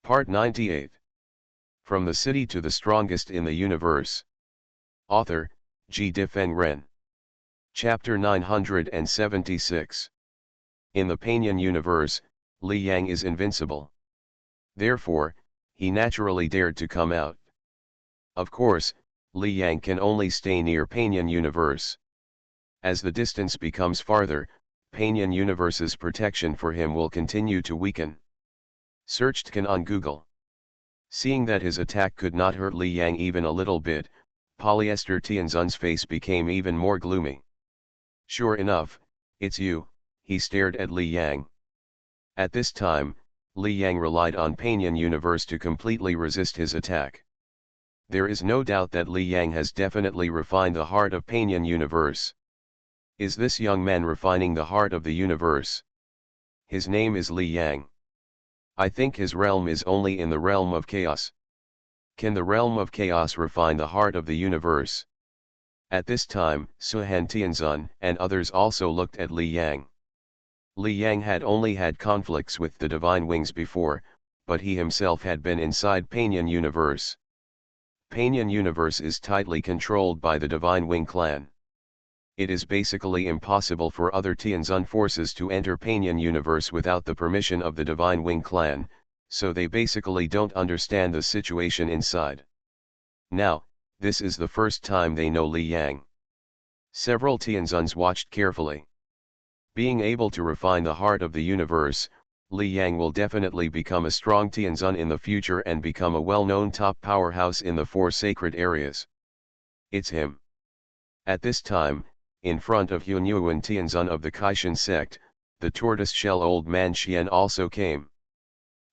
Part 98. From the City to the Strongest in the Universe. Author, G. Difeng Ren. Chapter 976. In the Panyan universe, Li Yang is invincible. Therefore, he naturally dared to come out. Of course, Li Yang can only stay near Panyan universe. As the distance becomes farther, Panyan universe's protection for him will continue to weaken. Searched Can on Google. Seeing that his attack could not hurt Li Yang even a little bit, Polyester Tianzun's face became even more gloomy. Sure enough, it's you, he stared at Li Yang. At this time, Li Yang relied on Panyan universe to completely resist his attack. There is no doubt that Li Yang has definitely refined the heart of Panyan universe. Is this young man refining the heart of the universe? His name is Li Yang. I think his realm is only in the realm of chaos. Can the realm of chaos refine the heart of the universe? At this time, Suhan Tianzun and others also looked at Li Yang. Li Yang had only had conflicts with the Divine Wings before, but he himself had been inside Panyan universe. Panyan universe is tightly controlled by the Divine Wing clan. It is basically impossible for other Tianzun forces to enter Panyan universe without the permission of the Divine Wing clan, so they basically don't understand the situation inside. Now, this is the first time they know Li Yang. Several Tianzuns watched carefully. Being able to refine the heart of the universe, Li Yang will definitely become a strong Tianzun in the future and become a well-known top powerhouse in the four sacred areas. It's him. At this time, in front of Hunyuan Tianzun of the Kaishan sect, the tortoise-shell old man Xian also came.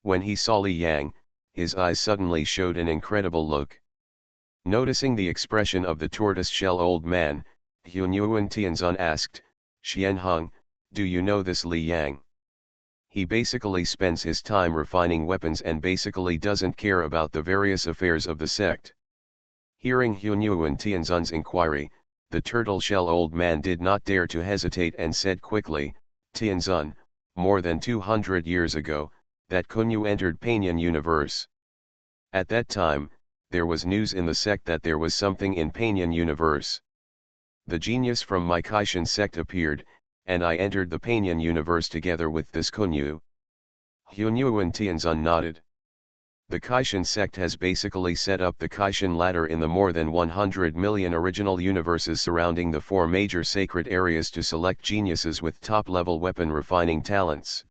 When he saw Li Yang, his eyes suddenly showed an incredible look. Noticing the expression of the tortoise-shell old man, Hunyuan Tianzun asked, "Xian Heng, do you know this Li Yang? He basically spends his time refining weapons and basically doesn't care about the various affairs of the sect." Hearing Hunyuan Tianzun's inquiry, the turtle-shell old man did not dare to hesitate and said quickly, "Tianzun, more than 200 years ago, that Kunyu entered Panyan universe. At that time, there was news in the sect that there was something in Panyan universe. The genius from my Kaishan sect appeared, and I entered the Panyan universe together with this Kunyu." Hunyuan Tianzun nodded. The Kaishan sect has basically set up the Kaishan ladder in the more than 100 million original universes surrounding the four major sacred areas to select geniuses with top-level weapon refining talents.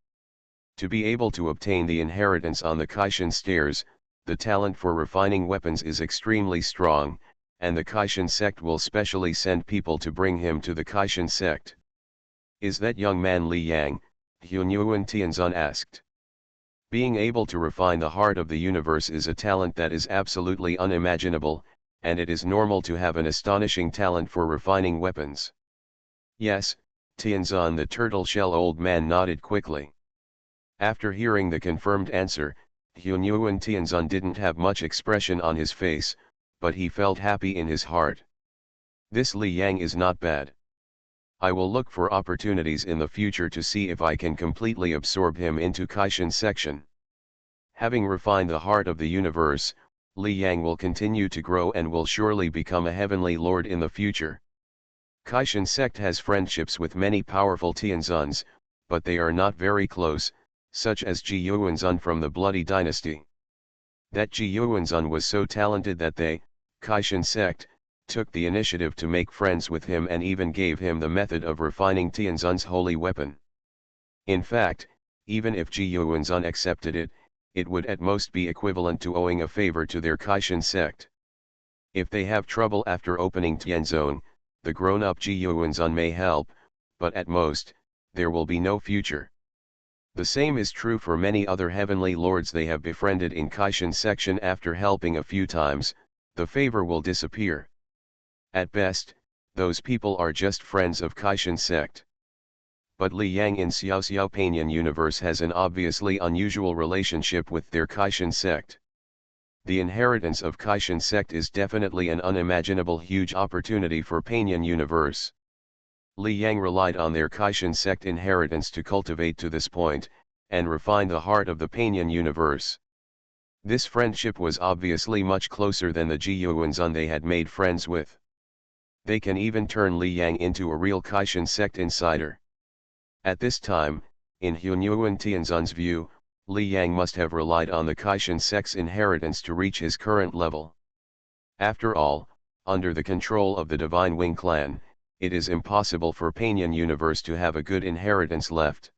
To be able to obtain the inheritance on the Kaishan stairs, the talent for refining weapons is extremely strong, and the Kaishan sect will specially send people to bring him to the Kaishan sect. "Is that young man Li Yang?" Hunyuan Tianzun asked. Being able to refine the heart of the universe is a talent that is absolutely unimaginable, and it is normal to have an astonishing talent for refining weapons. "Yes," Tianzun the turtle-shell old man nodded quickly. After hearing the confirmed answer, Hunyuan Tianzun didn't have much expression on his face, but he felt happy in his heart. This Li Yang is not bad. I will look for opportunities in the future to see if I can completely absorb him into Kaishan section. Having refined the heart of the universe, Li Yang will continue to grow and will surely become a heavenly lord in the future. Kaishan sect has friendships with many powerful Tianzuns, but they are not very close, such as Ji Yuanzun from the Bloody Dynasty. That Ji Yuanzun was so talented that they, Kaishan sect, took the initiative to make friends with him and even gave him the method of refining Tianzun's holy weapon. In fact, even if Ji Yuanzun accepted it, it would at most be equivalent to owing a favor to their Kaishan sect. If they have trouble after opening Tianzong, the grown-up Ji Yuanzun may help, but at most, there will be no future. The same is true for many other heavenly lords they have befriended in Kaishan section. After helping a few times, the favor will disappear. At best, those people are just friends of Kaishan sect. But Li Yang in Xiao Panyan universe has an obviously unusual relationship with their Kaishan sect. The inheritance of Kaishan sect is definitely an unimaginable huge opportunity for Panyan universe. Li Yang relied on their Kaishan sect inheritance to cultivate to this point, and refine the heart of the Panyan universe. This friendship was obviously much closer than the Jiuyuanzun they had made friends with. They can even turn Li Yang into a real Caixin sect insider. At this time, in Hunyuan Tianzun's view, Li Yang must have relied on the Caixin sect's inheritance to reach his current level. After all, under the control of the Divine Wing clan, it is impossible for Panyan universe to have a good inheritance left.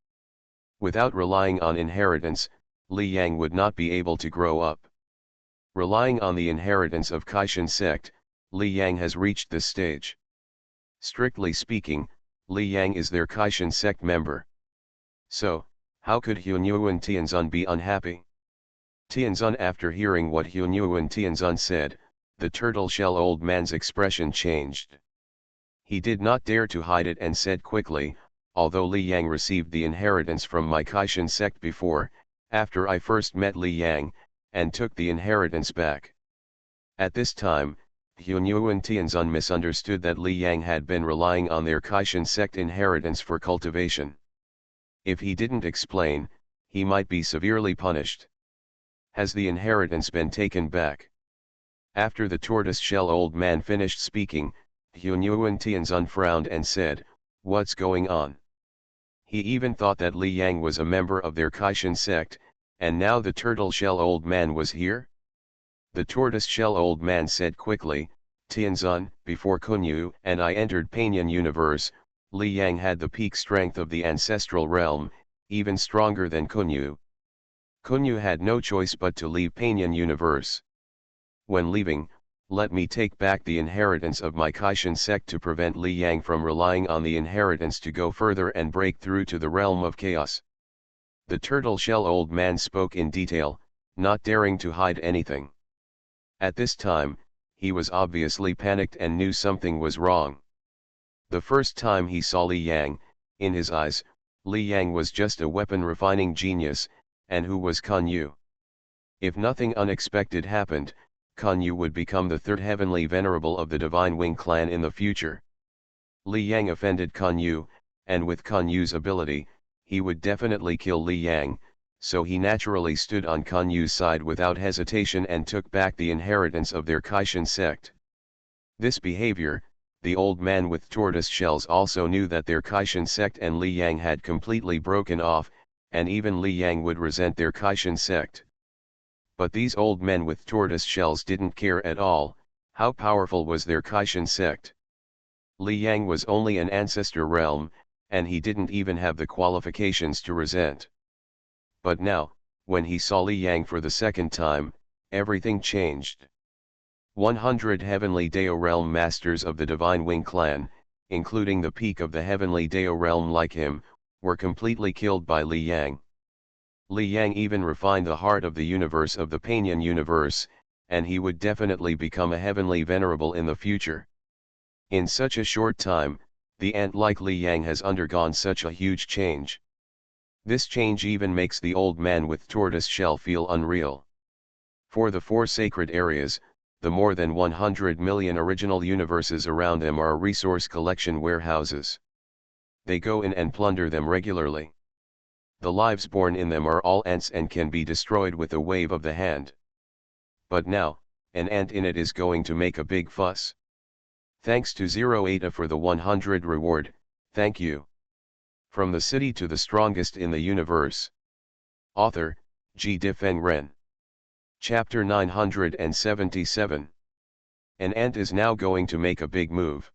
Without relying on inheritance, Li Yang would not be able to grow up. Relying on the inheritance of Caixin sect, Li Yang has reached this stage. Strictly speaking, Li Yang is their Caixin sect member. So, how could Hunyuan Tianzun be unhappy? Tianzun, after hearing what Hunyuan Tianzun said, the turtle shell old man's expression changed. He did not dare to hide it and said quickly, although Li Yang received the inheritance from my Caixin sect before, after I first met Li Yang, and took the inheritance back. At this time, Hunyuan Tianzun misunderstood that Li Yang had been relying on their Caixin sect inheritance for cultivation. If he didn't explain, he might be severely punished. Has the inheritance been taken back? After the tortoise-shell old man finished speaking, Hunyuan Tianzun frowned and said, "What's going on?" He even thought that Li Yang was a member of their Caixin sect, and now the turtle-shell old man was here? The tortoise-shell old man said quickly, "Tianzun, before Kunyu and I entered Panyan universe, Li Yang had the peak strength of the ancestral realm, even stronger than Kunyu. Kunyu had no choice but to leave Panyan universe. When leaving, let me take back the inheritance of my Caixin sect to prevent Li Yang from relying on the inheritance to go further and break through to the realm of chaos." The turtle-shell old man spoke in detail, not daring to hide anything. At this time, he was obviously panicked and knew something was wrong. The first time he saw Li Yang, in his eyes, Li Yang was just a weapon-refining genius, and who was Kan Yu? If nothing unexpected happened, Kan Yu would become the third heavenly venerable of the Divine Wing clan in the future. Li Yang offended Kan Yu, and with Kan Yu's ability, he would definitely kill Li Yang, so he naturally stood on Kan Yu's side without hesitation and took back the inheritance of their Caixin sect. This behavior, the old man with tortoise shells also knew that their Caixin sect and Li Yang had completely broken off, and even Li Yang would resent their Caixin sect. But these old men with tortoise shells didn't care at all. How powerful was their Caixin sect? Li Yang was only an ancestor realm, and he didn't even have the qualifications to resent. But now, when he saw Li Yang for the second time, everything changed. 100 heavenly Dao realm masters of the Divine Wing clan, including the peak of the heavenly Dao realm like him, were completely killed by Li Yang. Li Yang even refined the heart of the universe of the Panyan universe, and he would definitely become a heavenly venerable in the future. In such a short time, the ant like Li Yang has undergone such a huge change. This change even makes the old man with tortoise shell feel unreal. For the 4 sacred areas, the more than 100 million original universes around them are resource collection warehouses. They go in and plunder them regularly. The lives born in them are all ants and can be destroyed with a wave of the hand. But now, an ant in it is going to make a big fuss. Thanks to Zero Eta for the 100 reward, thank you. From the city to the strongest in the universe. Author, G. Difeng Ren. Chapter 977. An ant is now going to make a big move.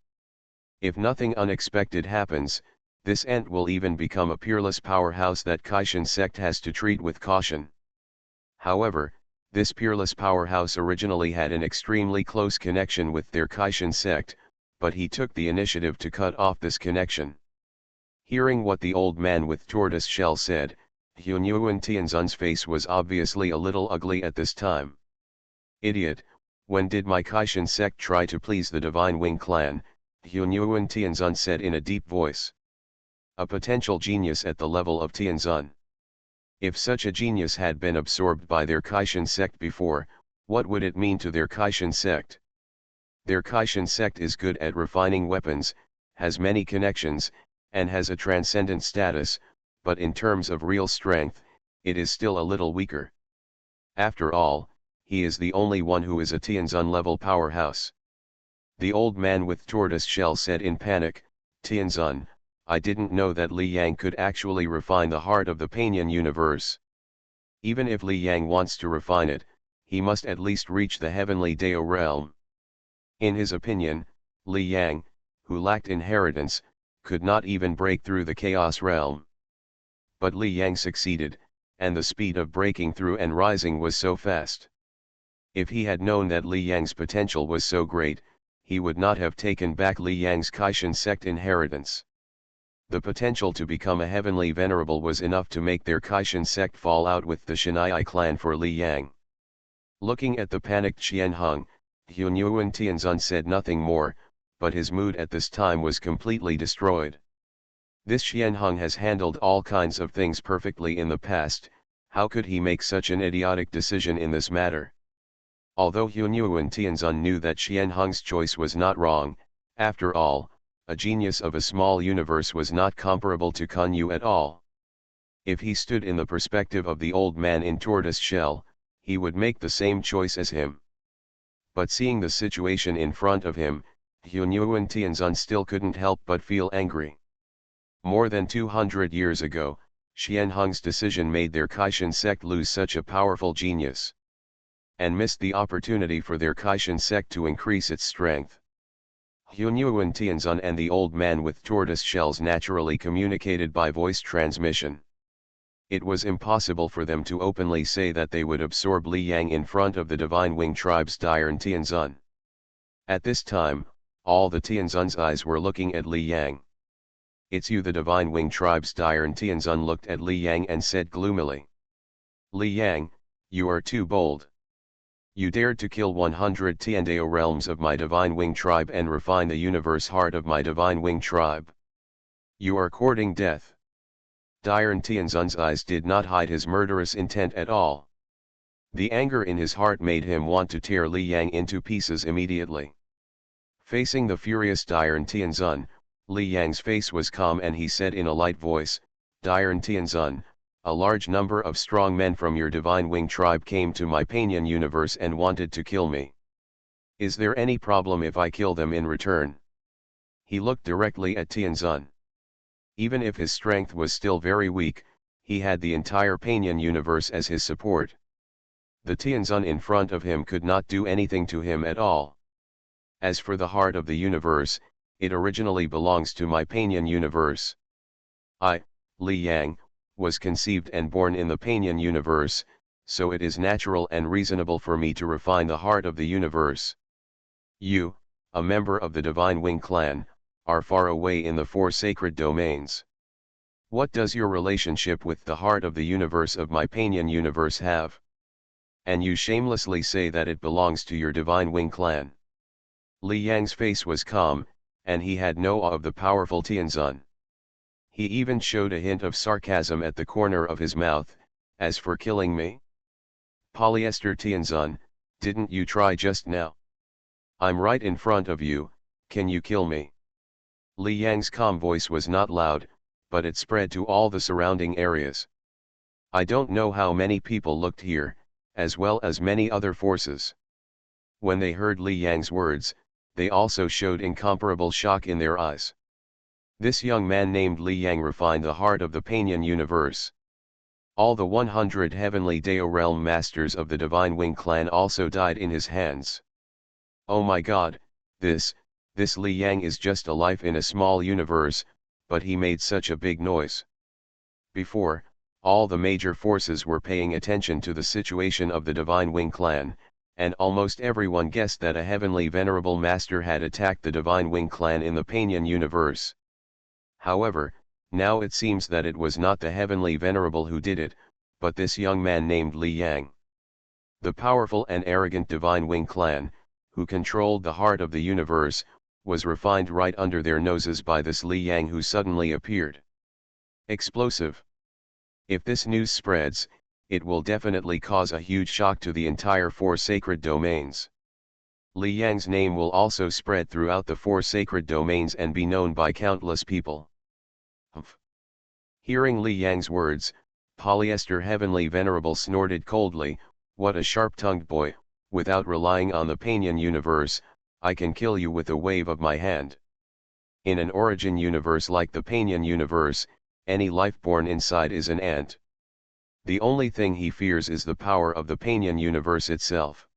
If nothing unexpected happens, this ant will even become a peerless powerhouse that Caixin sect has to treat with caution. However, this peerless powerhouse originally had an extremely close connection with their Caixin sect, but he took the initiative to cut off this connection. Hearing what the old man with tortoise shell said, Hunyuan Tianzun's face was obviously a little ugly at this time. "Idiot, when did my Caixin sect try to please the Divine Wing clan?" Hunyuan Tianzun said in a deep voice. A potential genius at the level of Tianzun. If such a genius had been absorbed by their Caixin sect before, what would it mean to their Caixin sect? Their Caixin sect is good at refining weapons, has many connections, and has a transcendent status, but in terms of real strength, it is still a little weaker. After all, he is the only one who is a Tianzun-level powerhouse. The old man with tortoise shell said in panic, Tianzun, I didn't know that Li Yang could actually refine the heart of the Panyan universe. Even if Li Yang wants to refine it, he must at least reach the heavenly Dao realm. In his opinion, Li Yang, who lacked inheritance, could not even break through the chaos realm. But Li Yang succeeded, and the speed of breaking through and rising was so fast. If he had known that Li Yang's potential was so great, he would not have taken back Li Yang's Caishan sect inheritance. The potential to become a heavenly venerable was enough to make their Caishan sect fall out with the Shanai clan for Li Yang. Looking at the panicked Qianheng, Hunyuan Tianzun said nothing more, but his mood at this time was completely destroyed. This Qianheng has handled all kinds of things perfectly in the past, how could he make such an idiotic decision in this matter? Although Hunyuan Tianzun knew that Qianheng's choice was not wrong, after all, a genius of a small universe was not comparable to Kun Yu at all. If he stood in the perspective of the old man in tortoise shell, he would make the same choice as him. But seeing the situation in front of him, Hunyuan Tianzun still couldn't help but feel angry. More than 200 years ago, Qianheng's decision made their Caishan sect lose such a powerful genius, and missed the opportunity for their Caishan sect to increase its strength. Hunyuan Tianzun and the old man with tortoise shells naturally communicated by voice transmission. It was impossible for them to openly say that they would absorb Li Yang in front of the Divine Wing tribe's Diern Tianzun. At this time, all the Tianzun's eyes were looking at Li Yang. It's you, the Divine Wing tribe's Diern Tianzun looked at Li Yang and said gloomily. Li Yang, you are too bold. You dared to kill 100 Tiandao realms of my Divine Wing tribe and refine the universe heart of my Divine Wing tribe. You are courting death. Diern Tianzun's eyes did not hide his murderous intent at all. The anger in his heart made him want to tear Li Yang into pieces immediately. Facing the furious Diern Tianzun, Li Yang's face was calm and he said in a light voice, Diern Tianzun, a large number of strong men from your Divine Wing tribe came to my Panyan universe and wanted to kill me. Is there any problem if I kill them in return? He looked directly at Tianzun. Even if his strength was still very weak, he had the entire Panyan universe as his support. The Tianzun in front of him could not do anything to him at all. As for the heart of the universe, it originally belongs to my Panyan universe. I, Li Yang, was conceived and born in the Panyan universe, so it is natural and reasonable for me to refine the heart of the universe. You, a member of the Divine Wing clan, are far away in the 4 sacred domains. What does your relationship with the heart of the universe of my Panyan universe have? And you shamelessly say that it belongs to your Divine Wing clan. Li Yang's face was calm, and he had no awe of the powerful Tianzun. He even showed a hint of sarcasm at the corner of his mouth, as for killing me? Polyester Tianzun, didn't you try just now? I'm right in front of you, can you kill me? Li Yang's calm voice was not loud, but it spread to all the surrounding areas. I don't know how many people looked here, as well as many other forces. When they heard Li Yang's words, they also showed incomparable shock in their eyes. This young man named Li Yang refined the heart of the Panyan universe. All the 100 heavenly Dao realm masters of the Divine Wing clan also died in his hands. Oh my god, this Li Yang is just a life in a small universe, but he made such a big noise. Before, all the major forces were paying attention to the situation of the Divine Wing clan, and almost everyone guessed that a heavenly venerable master had attacked the Divine Wing clan in the Panyan universe. However, now it seems that it was not the heavenly venerable who did it, but this young man named Li Yang. The powerful and arrogant Divine Wing clan, who controlled the heart of the universe, was refined right under their noses by this Li Yang who suddenly appeared. Explosive. If this news spreads, it will definitely cause a huge shock to the entire 4 sacred domains. Li Yang's name will also spread throughout the 4 sacred domains and be known by countless people. Hearing Li Yang's words, Polyester Heavenly Venerable snorted coldly, What a sharp-tongued boy, without relying on the Panion universe, I can kill you with a wave of my hand. In an origin universe like the Panion universe, any life born inside is an ant. The only thing he fears is the power of the Panion universe itself.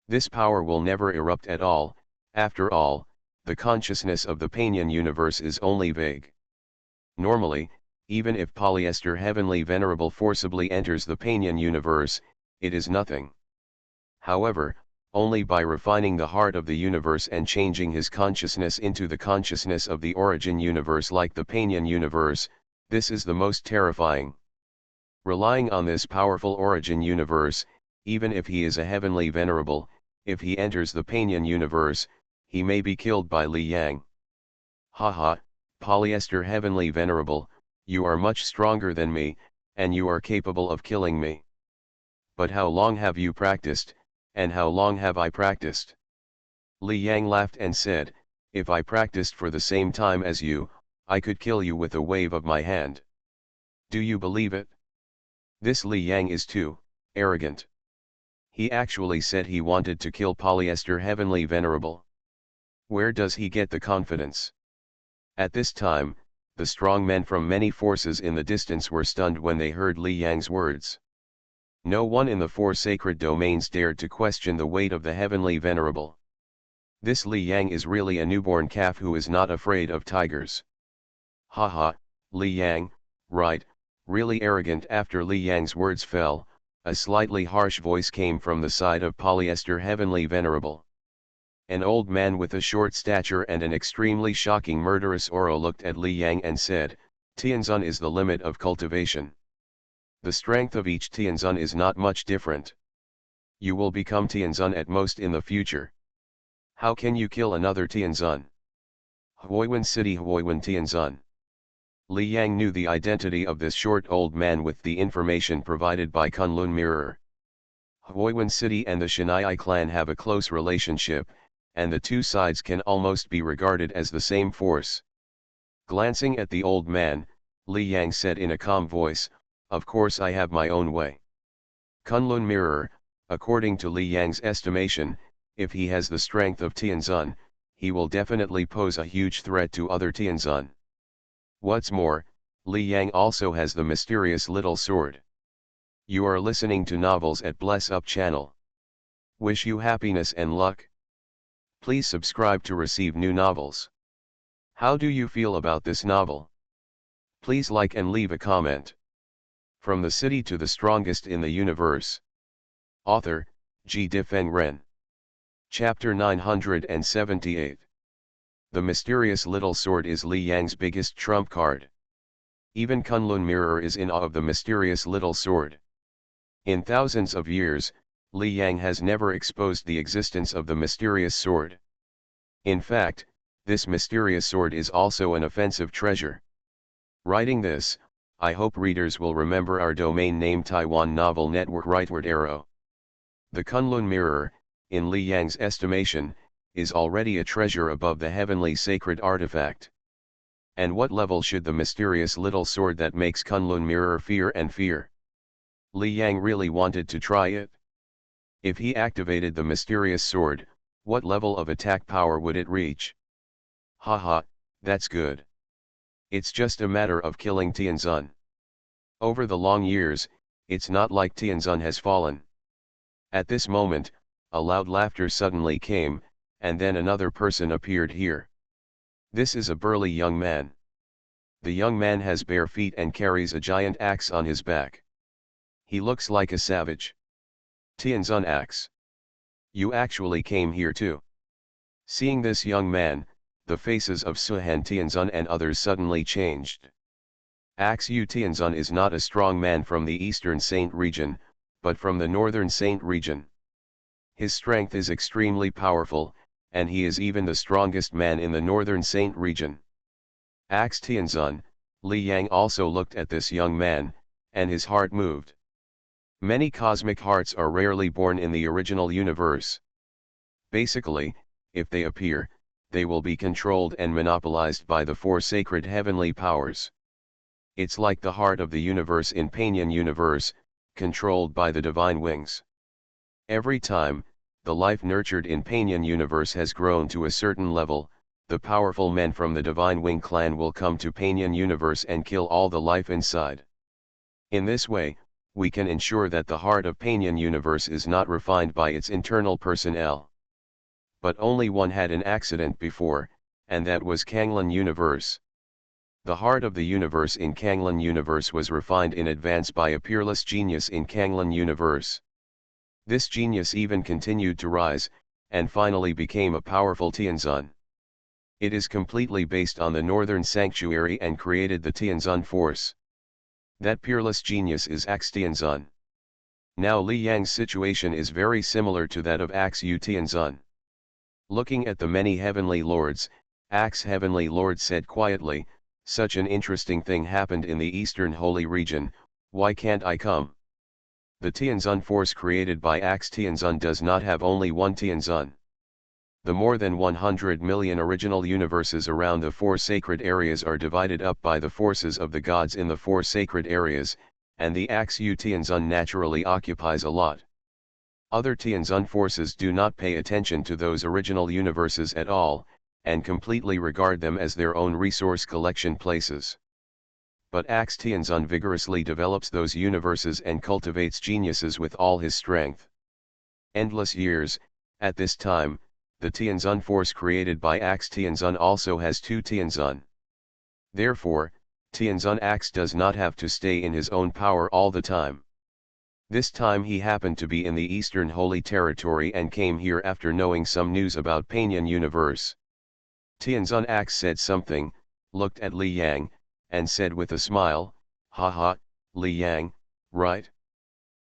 This power will never erupt at all. After all, the consciousness of the Panion universe is only vague. Normally, even if Polyester Heavenly Venerable forcibly enters the Panion universe, it is nothing. However, only by refining the heart of the universe and changing his consciousness into the consciousness of the origin universe like the Panion universe, this is the most terrifying. Relying on this powerful origin universe, even if he is a Heavenly Venerable, if he enters the Panion universe, he may be killed by Li Yang. Haha, Polyester Heavenly Venerable, you are much stronger than me, and you are capable of killing me. But how long have you practiced, and how long have I practiced? Li Yang laughed and said, if I practiced for the same time as you, I could kill you with a wave of my hand. Do you believe it? This Li Yang is too arrogant. He actually said he wanted to kill Polyester Heavenly Venerable. Where does he get the confidence? At this time, the strong men from many forces in the distance were stunned when they heard Li Yang's words. No one in the four sacred domains dared to question the weight of the Heavenly Venerable. This Li Yang is really a newborn calf who is not afraid of tigers. Haha, Li Yang, right, really arrogant. After Li Yang's words fell, a slightly harsh voice came from the side of Polyester Heavenly Venerable. An old man with a short stature and an extremely shocking murderous aura looked at Li Yang and said, Tianzun is the limit of cultivation. The strength of each Tianzun is not much different. You will become Tianzun at most in the future. How can you kill another Tianzun? Huoyuan City Huoyuan Tianzun. Li Yang knew the identity of this short old man with the information provided by Kunlun Mirror. Huoyuan City and the Shanai clan have a close relationship, and the two sides can almost be regarded as the same force. Glancing at the old man, Li Yang said in a calm voice, of course I have my own way. Kunlun Mirror, according to Li Yang's estimation, if he has the strength of Tianzun, he will definitely pose a huge threat to other Tianzun. What's more, Li Yang also has the mysterious little sword. You are listening to Novels at Bless Up channel. Wish you happiness and luck. Please subscribe to receive new novels. How do you feel about this novel? Please like and leave a comment. From the City to the Strongest in the Universe. Author, G. Difeng Ren. Chapter 978. The mysterious little sword is Li Yang's biggest trump card. Even Kunlun Mirror is in awe of the mysterious little sword. In thousands of years, Li Yang has never exposed the existence of the mysterious sword. In fact, this mysterious sword is also an offensive treasure. Writing this, I hope readers will remember our domain name Taiwan Novel Network Rightward Arrow. The Kunlun Mirror, in Li Yang's estimation, is already a treasure above the heavenly sacred artifact. And what level should the mysterious little sword that makes Kunlun Mirror fear and fear? Li Yang really wanted to try it. If he activated the mysterious sword, what level of attack power would it reach? Haha, that's good. It's just a matter of killing Tianzun. Over the long years, it's not like Tianzun has fallen. At this moment, a loud laughter suddenly came, and then another person appeared here. This is a burly young man. The young man has bare feet and carries a giant axe on his back. He looks like a savage. Tianzun axe. You actually came here too. Seeing this young man, the faces of Suhan Tianzun and others suddenly changed. Axe Yu Tianzun is not a strong man from the eastern Saint region, but from the northern Saint region. His strength is extremely powerful, and he is even the strongest man in the northern Saint region. Axe Tianzun, Li Yang also looked at this young man, and his heart moved. Many cosmic hearts are rarely born in the original universe. Basically, if they appear, they will be controlled and monopolized by the four sacred heavenly powers. It's like the heart of the universe in Panion universe, controlled by the divine wings. Every time, the life nurtured in Panyan universe has grown to a certain level, the powerful men from the Divine Wing clan will come to Panyan universe and kill all the life inside. In this way, we can ensure that the heart of Panyan universe is not refined by its internal personnel. But only one had an accident before, and that was Kanglan universe. The heart of the universe in Kanglan universe was refined in advance by a peerless genius in Kanglan universe. This genius even continued to rise, and finally became a powerful Tianzun. It is completely based on the Northern Sanctuary and created the Tianzun force. That peerless genius is Axe Tianzun. Now Li Yang's situation is very similar to that of Axe Yu Tianzun. Looking at the many heavenly lords, Axe Heavenly Lord said quietly, "Such an interesting thing happened in the Eastern Holy Region, why can't I come?" The Tianzun force created by Axe Tianzun does not have only one Tianzun. The more than 100 million original universes around the four sacred areas are divided up by the forces of the gods in the four sacred areas, and the Axe Yu Tianzun naturally occupies a lot. Other Tianzun forces do not pay attention to those original universes at all, and completely regard them as their own resource collection places. But Axe Tianzun vigorously develops those universes and cultivates geniuses with all his strength. Endless years, at this time, the Tianzun force created by Axe Tianzun also has two Tianzun. Therefore, Tianzun Axe does not have to stay in his own power all the time. This time he happened to be in the Eastern Holy Territory and came here after knowing some news about Panyan universe. Tianzun Axe said something, looked at Li Yang, and said with a smile, "Haha, Li Yang, right?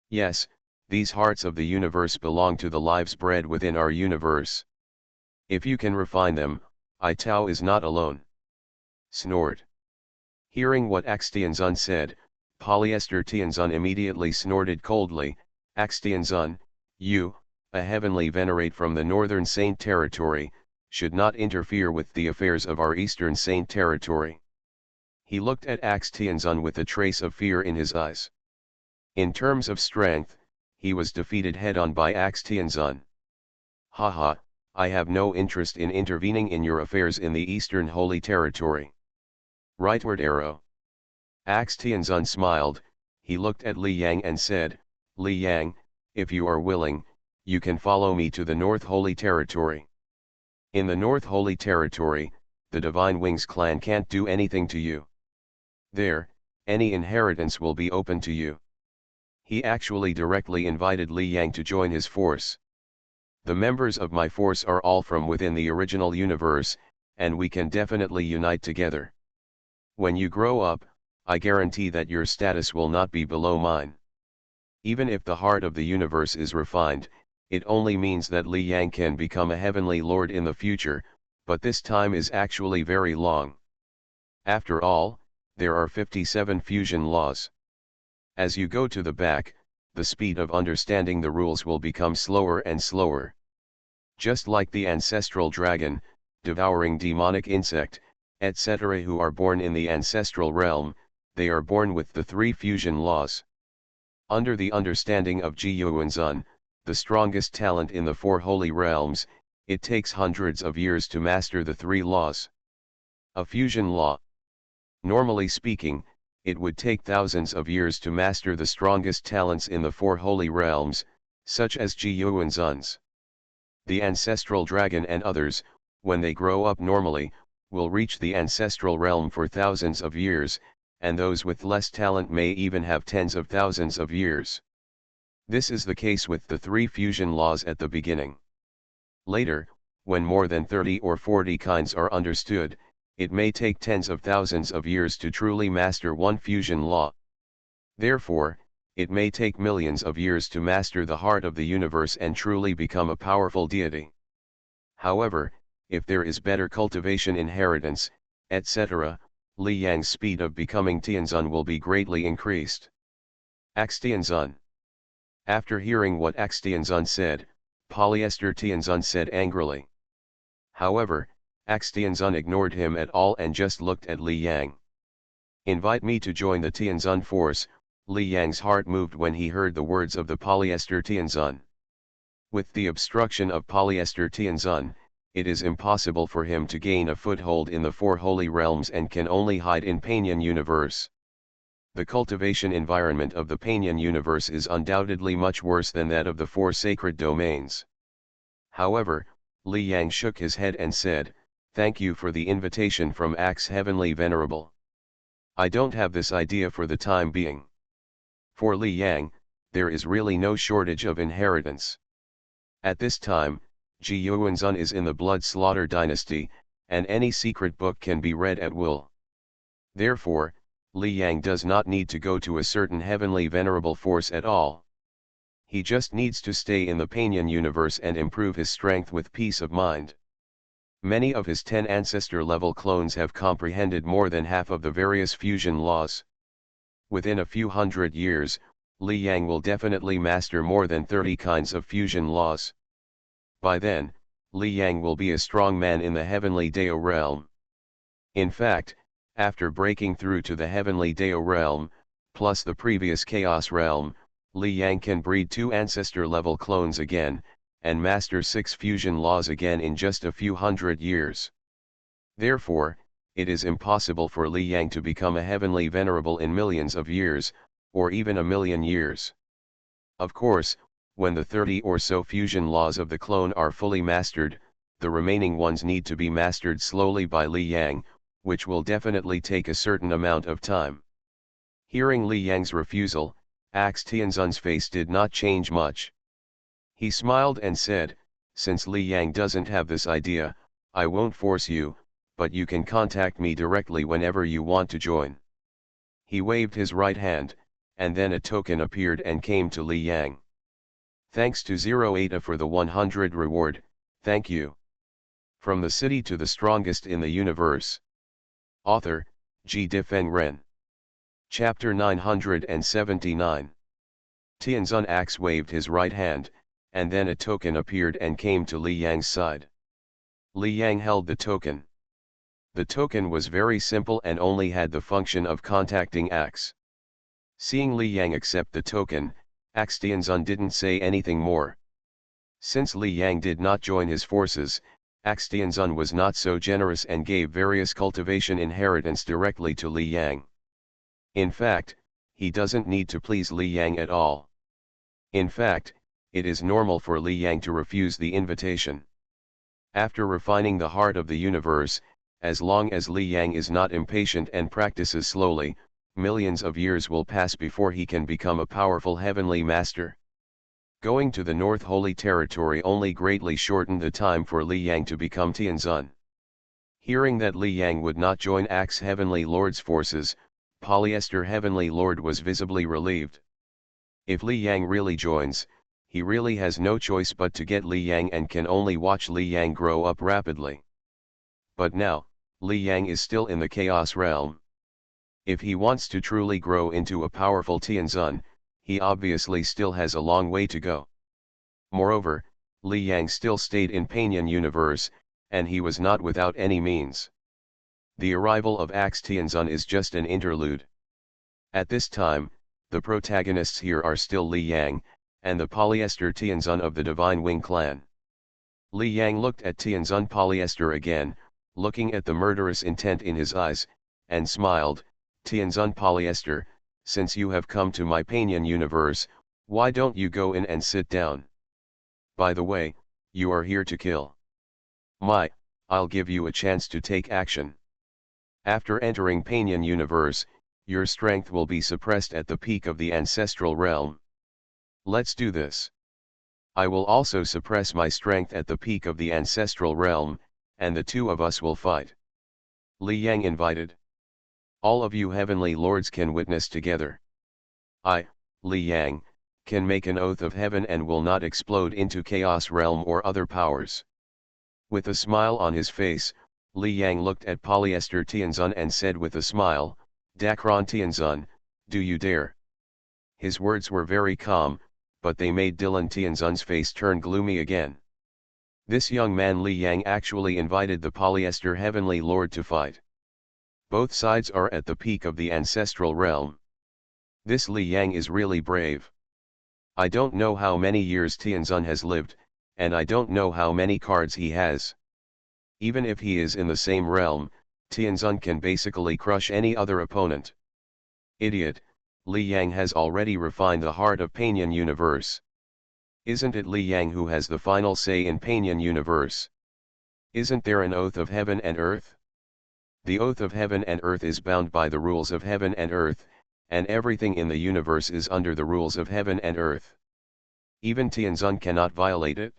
Yes, these hearts of the universe belong to the lives bred within our universe. If you can refine them, I Tao is not alone." Snored. Hearing what Axe Tianzun said, Polyester Tianzun immediately snorted coldly, "Axe Tianzun, you, a heavenly venerate from the Northern Saint Territory, should not interfere with the affairs of our Eastern Saint Territory." He looked at Axe Tianzun with a trace of fear in his eyes. In terms of strength, he was defeated head-on by Axe Tianzun. "Haha, I have no interest in intervening in your affairs in the Eastern Holy Territory." Rightward arrow. Axe Tianzun smiled, he looked at Li Yang and said, "Li Yang, if you are willing, you can follow me to the North Holy Territory. In the North Holy Territory, the Divine Wings clan can't do anything to you. There, any inheritance will be open to you." He actually directly invited Li Yang to join his force. "The members of my force are all from within the original universe, and we can definitely unite together. When you grow up, I guarantee that your status will not be below mine." Even if the heart of the universe is refined, it only means that Li Yang can become a heavenly lord in the future, but this time is actually very long. After all, there are 57 fusion laws. As you go to the back, the speed of understanding the rules will become slower and slower. Just like the ancestral dragon, devouring demonic insect, etc. who are born in the ancestral realm, they are born with the 3 fusion laws. Under the understanding of Ji Yuanzun, the strongest talent in the 4 holy realms, it takes hundreds of years to master the 3 laws. A fusion law. Normally speaking, it would take thousands of years to master the strongest talents in the 4 holy realms, such as Ji Yuanzun's. The ancestral dragon and others, when they grow up normally, will reach the ancestral realm for thousands of years, and those with less talent may even have tens of thousands of years. This is the case with the 3 fusion laws at the beginning. Later, when more than 30 or 40 kinds are understood, it may take tens of thousands of years to truly master one fusion law. Therefore, it may take millions of years to master the heart of the universe and truly become a powerful deity. However, if there is better cultivation, inheritance, etc., Li Yang's speed of becoming Tianzun will be greatly increased. Axe Tianzun. After hearing what Axe Tianzun said, Polyester Tianzun said angrily. However, Axe Tianzun ignored him at all and just looked at Li Yang. "Invite me to join the Tianzun force." Li Yang's heart moved when he heard the words of the Polyester Tianzun. With the obstruction of polyester Tianzun, it is impossible for him to gain a foothold in the four holy realms and can only hide in Panian universe. The cultivation environment of the Panian universe is undoubtedly much worse than that of the four sacred domains. However, Li Yang shook his head and said, "Thank you for the invitation from Axe Heavenly Venerable. I don't have this idea for the time being." For Li Yang, there is really no shortage of inheritance. At this time, Ji Yuanzun is in the blood slaughter dynasty, and any secret book can be read at will. Therefore, Li Yang does not need to go to a certain heavenly venerable force at all. He just needs to stay in the Panian universe and improve his strength with peace of mind. Many of his 10 ancestor-level clones have comprehended more than half of the various fusion laws. Within a few hundred years, Li Yang will definitely master more than 30 kinds of fusion laws. By then, Li Yang will be a strong man in the heavenly Dao realm. In fact, after breaking through to the heavenly Dao realm, plus the previous Chaos realm, Li Yang can breed 2 ancestor-level clones again, and master 6 fusion laws again in just a few hundred years. Therefore, it is impossible for Li Yang to become a heavenly venerable in millions of years, or even a million years. Of course, when the 30 or so fusion laws of the clone are fully mastered, the remaining ones need to be mastered slowly by Li Yang, which will definitely take a certain amount of time. Hearing Li Yang's refusal, Axe Tianzun's face did not change much. He smiled and said, "Since Li Yang doesn't have this idea, I won't force you, but you can contact me directly whenever you want to join." He waved his right hand, and then a token appeared and came to Li Yang. "Thanks to Zero Eta for the 100 reward, thank you. From the city to the strongest in the universe." Author, Ji Difeng Ren. Chapter 979. Tianzun Axe waved his right hand, and then a token appeared and came to Li Yang's side. Li Yang held the token. The token was very simple and only had the function of contacting Axe. Seeing Li Yang accept the token, Axe Tianzun didn't say anything more. Since Li Yang did not join his forces, Axe Tianzun was not so generous and gave various cultivation inheritance directly to Li Yang. In fact, he doesn't need to please Li Yang at all. In fact, it is normal for Li Yang to refuse the invitation. After refining the heart of the universe, as long as Li Yang is not impatient and practices slowly, millions of years will pass before he can become a powerful heavenly master. Going to the North Holy Territory only greatly shortened the time for Li Yang to become Tianzun. Hearing that Li Yang would not join Axe Heavenly Lord's forces, Polyester Heavenly Lord was visibly relieved. If Li Yang really joins, he really has no choice but to get Li Yang and can only watch Li Yang grow up rapidly. But now, Li Yang is still in the Chaos realm. If he wants to truly grow into a powerful Tianzun, he obviously still has a long way to go. Moreover, Li Yang still stayed in Panian universe, and he was not without any means. The arrival of Axe Tianzun is just an interlude. At this time, the protagonists here are still Li Yang, and the polyester Tianzun of the Divine Wing clan. Li Yang looked at Tianzun polyester again, looking at the murderous intent in his eyes, and smiled. "Tianzun polyester, since you have come to my Panian universe, why don't you go in and sit down? By the way, you are here to kill. I'll give you a chance to take action. After entering Panian universe, your strength will be suppressed at the peak of the ancestral realm. Let's do this. I will also suppress my strength at the peak of the ancestral realm, and the two of us will fight." Li Yang invited. "All of you heavenly lords can witness together. I, Li Yang, can make an oath of heaven and will not explode into Chaos realm or other powers." With a smile on his face, Li Yang looked at Polyester Tianzun and said with a smile, "Dacron Tianzun, do you dare?" His words were very calm, but they made Dylan Tianzun's face turn gloomy again. This young man Li Yang actually invited the Polyester Heavenly Lord to fight. Both sides are at the peak of the ancestral realm. This Li Yang is really brave. I don't know how many years Tianzun has lived, and I don't know how many cards he has. Even if he is in the same realm, Tianzun can basically crush any other opponent. Idiot, Li Yang has already refined the heart of Panyan universe. Isn't it Li Yang who has the final say in Panyan universe? Isn't there an oath of heaven and earth? The oath of heaven and earth is bound by the rules of heaven and earth, and everything in the universe is under the rules of heaven and earth. Even Tianzun cannot violate it.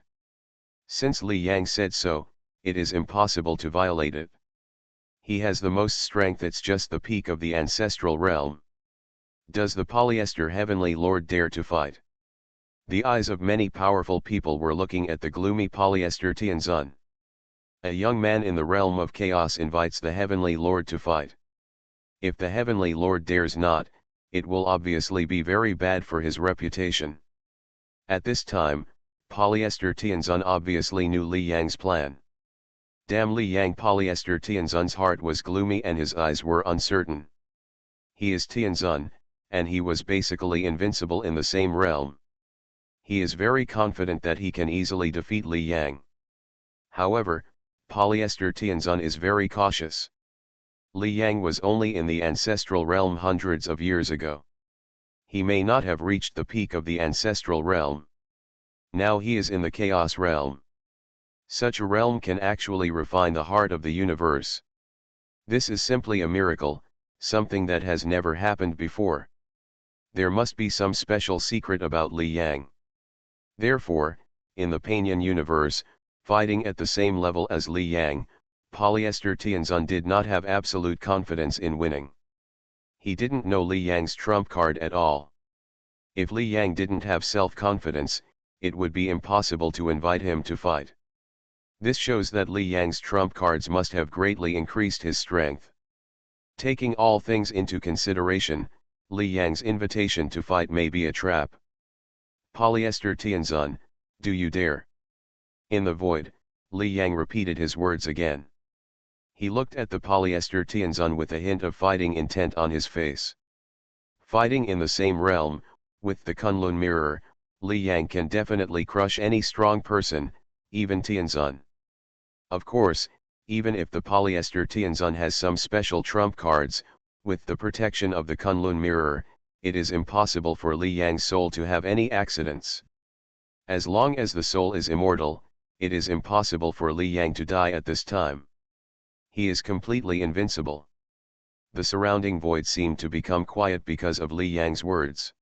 Since Li Yang said so, it is impossible to violate it. He has the most strength, it's just the peak of the ancestral realm. Does the polyester heavenly lord dare to fight? The eyes of many powerful people were looking at the gloomy polyester Tianzun. A young man in the realm of chaos invites the heavenly lord to fight. If the heavenly lord dares not, it will obviously be very bad for his reputation. At this time, polyester Tianzun obviously knew Li Yang's plan. Damn Li Yang! Polyester Tianzun's heart was gloomy and his eyes were uncertain. He is Tianzun, and he was basically invincible in the same realm. He is very confident that he can easily defeat Li Yang. However, polyester Tianzun is very cautious. Li Yang was only in the ancestral realm hundreds of years ago. He may not have reached the peak of the ancestral realm. Now he is in the chaos realm. Such a realm can actually refine the heart of the universe. This is simply a miracle, something that has never happened before. There must be some special secret about Li Yang. Therefore, in the Panyan universe, fighting at the same level as Li Yang, polyester Tianzun did not have absolute confidence in winning. He didn't know Li Yang's trump card at all. If Li Yang didn't have self-confidence, it would be impossible to invite him to fight. This shows that Li Yang's trump cards must have greatly increased his strength. Taking all things into consideration, Li Yang's invitation to fight may be a trap. Polyester Tianzun, do you dare? In the void, Li Yang repeated his words again. He looked at the polyester Tianzun with a hint of fighting intent on his face. Fighting in the same realm, with the Kunlun mirror, Li Yang can definitely crush any strong person, even Tianzun. Of course, even if the polyester Tianzun has some special trump cards, with the protection of the Kunlun mirror, it is impossible for Li Yang's soul to have any accidents. As long as the soul is immortal, it is impossible for Li Yang to die at this time. He is completely invincible. The surrounding void seemed to become quiet because of Li Yang's words.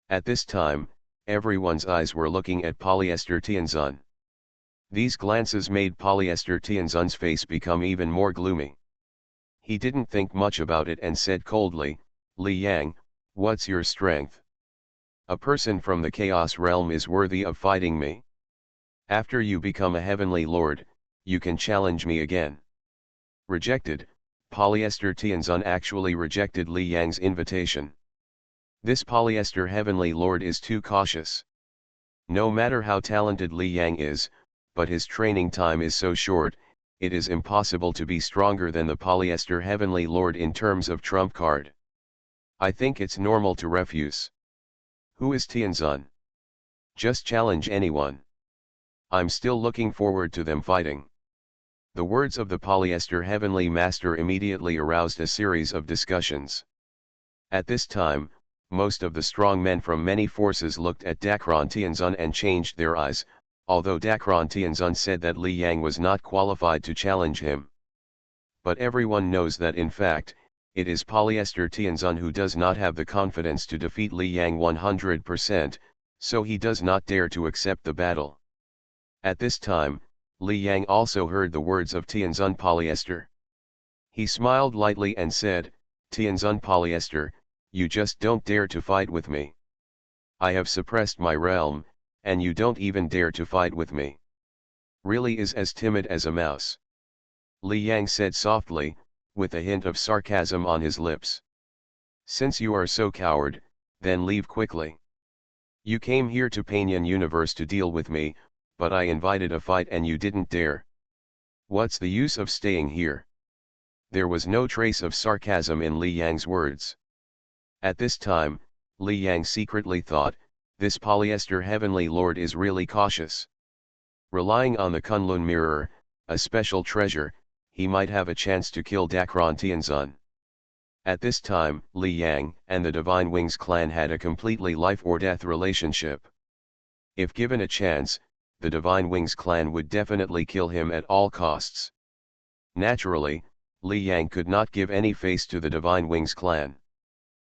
At this time, everyone's eyes were looking at polyester Tianzun. These glances made polyester Tianzun's face become even more gloomy. He didn't think much about it and said coldly, Li Yang, what's your strength? A person from the chaos realm is worthy of fighting me. After you become a heavenly lord, you can challenge me again. Rejected, polyester Tianzun actually rejected Li Yang's invitation. This polyester heavenly lord is too cautious. No matter how talented Li Yang is, but his training time is so short, it is impossible to be stronger than the polyester heavenly lord in terms of trump card. I think it's normal to refuse. Who is Tianzun? Just challenge anyone. I'm still looking forward to them fighting. The words of the polyester heavenly master immediately aroused a series of discussions. At this time, most of the strong men from many forces looked at Dacron Tianzun and changed their eyes, although Dacron Tianzun said that Li Yang was not qualified to challenge him. But everyone knows that in fact, it is polyester Tianzun who does not have the confidence to defeat Li Yang 100%, so he does not dare to accept the battle. At this time, Li Yang also heard the words of Tianzun polyester. He smiled lightly and said, Tianzun polyester, you just don't dare to fight with me. I have suppressed my realm, and you don't even dare to fight with me. Really is as timid as a mouse. Li Yang said softly, with a hint of sarcasm on his lips. Since you are so coward, then leave quickly. You came here to Panyan Universe to deal with me, but I invited a fight and you didn't dare. What's the use of staying here? There was no trace of sarcasm in Li Yang's words. At this time, Li Yang secretly thought, this polyester heavenly lord is really cautious. Relying on the Kunlun mirror, a special treasure, he might have a chance to kill Dacron Tianzun. At this time, Li Yang and the Divine Wings clan had a completely life-or-death relationship. If given a chance, the Divine Wings clan would definitely kill him at all costs. Naturally, Li Yang could not give any face to the Divine Wings clan.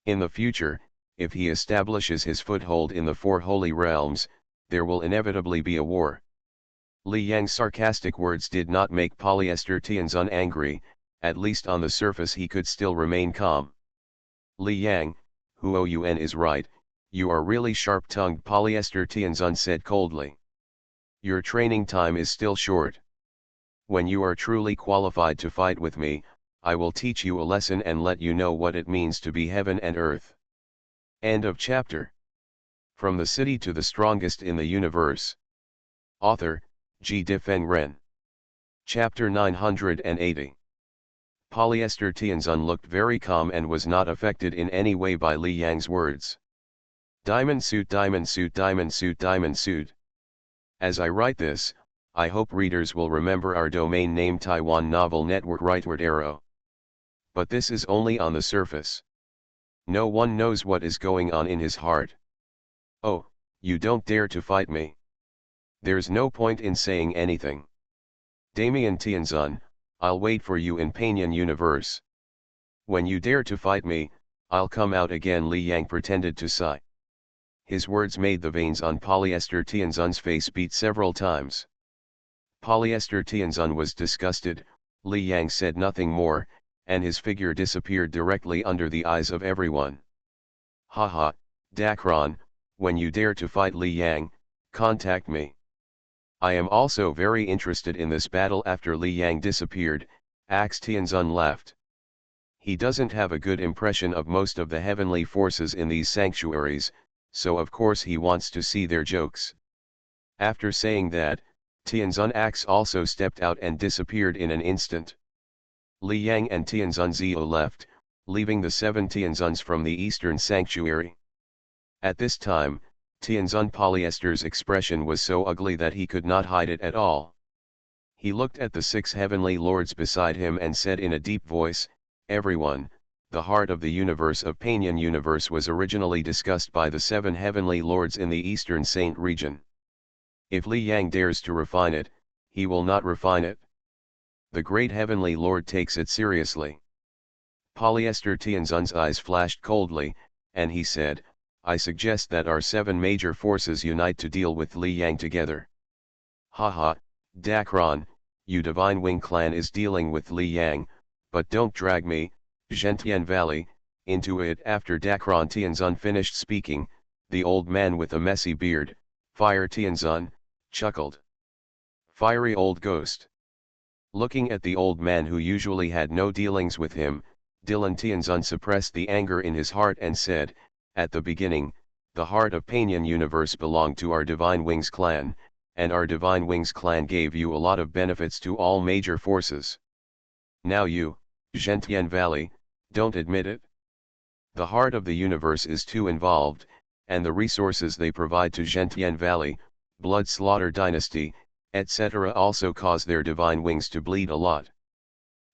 In the future, if he establishes his foothold in the four holy realms, there will inevitably be a war. Li Yang's sarcastic words did not make Polyester Tianzun angry, at least on the surface he could still remain calm. Li Yang, Huoyuan is right, you are really sharp-tongued, Polyester Tianzun said coldly. Your training time is still short. When you are truly qualified to fight with me, I will teach you a lesson and let you know what it means to be heaven and earth. End of chapter. From the City to the Strongest in the Universe. Author, G. Difeng Ren. Chapter 980. Polyester Tianzun looked very calm and was not affected in any way by Li Yang's words. Diamond suit, diamond suit, diamond suit, diamond suit. As I write this, I hope readers will remember our domain name Taiwan Novel Network Rightward Arrow. But this is only on the surface. No one knows what is going on in his heart. Oh, you don't dare to fight me. There's no point in saying anything. Damien Tianzun, I'll wait for you in Panyan Universe. When you dare to fight me, I'll come out again, Li Yang pretended to sigh. His words made the veins on Polyester Tianzun's face beat several times. Polyester Tianzun was disgusted. Li Yang said nothing more, and his figure disappeared directly under the eyes of everyone. Haha, Dacron, when you dare to fight Li Yang, contact me. I am also very interested in this battle. After Li Yang disappeared, Axe Tianzun left. He doesn't have a good impression of most of the heavenly forces in these sanctuaries, so of course he wants to see their jokes. After saying that, Tianzun Axe also stepped out and disappeared in an instant. Li Yang and Tianzun Zio left, leaving the 7 Tianzuns from the Eastern Sanctuary. At this time, Tianzun Polyester's expression was so ugly that he could not hide it at all. He looked at the 6 heavenly lords beside him and said in a deep voice, "Everyone, the heart of the universe of Panyan Universe was originally discussed by the 7 heavenly lords in the Eastern Saint region. If Li Yang dares to refine it, he will not refine it. The great heavenly lord takes it seriously." Polyester Tianzun's eyes flashed coldly, and he said, "I suggest that our 7 major forces unite to deal with Li Yang together." Haha, Dacron, you Divine Wing clan is dealing with Li Yang, but don't drag me, Zhentian Valley, into it. After Dacron Tianzun finished speaking, the old man with a messy beard, Fire Tianzun, chuckled. Fiery old ghost. Looking at the old man who usually had no dealings with him, Dylan Tianzun suppressed the anger in his heart and said, "At the beginning, the heart of Panyan Universe belonged to our Divine Wings clan, and our Divine Wings clan gave you a lot of benefits to all major forces. Now you, Zhentian Valley, don't admit it. The heart of the universe is too involved, and the resources they provide to Zhentian Valley, Blood Slaughter Dynasty, etc. also cause their Divine Wings to bleed a lot."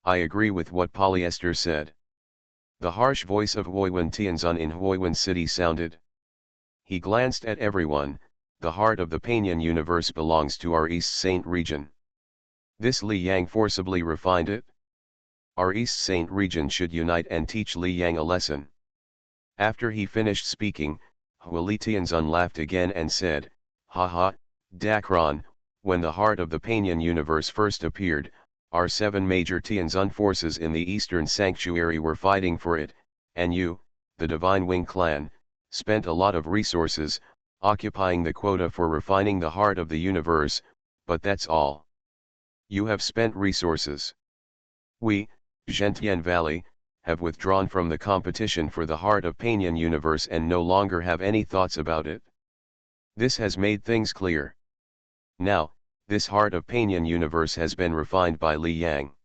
I agree with what Polyester said. The harsh voice of Huoyuan Tianzun in Huoyuan City sounded. He glanced at everyone. The heart of the Panyan Universe belongs to our East Saint region. This Li Yang forcibly refined it. Our East Saint region should unite and teach Li Yang a lesson. After he finished speaking, Huoli Tianzun laughed again and said, "Haha, Dacron, when the heart of the Panyan Universe first appeared, our 7 major Tianzun forces in the Eastern Sanctuary were fighting for it, and you, the Divine Wing clan, spent a lot of resources, occupying the quota for refining the heart of the universe, but that's all. You have spent resources. We, Zhentian Valley, have withdrawn from the competition for the heart of Panyan Universe and no longer have any thoughts about it. This has made things clear. Now, this heart of Panyan Universe has been refined by Li Yang.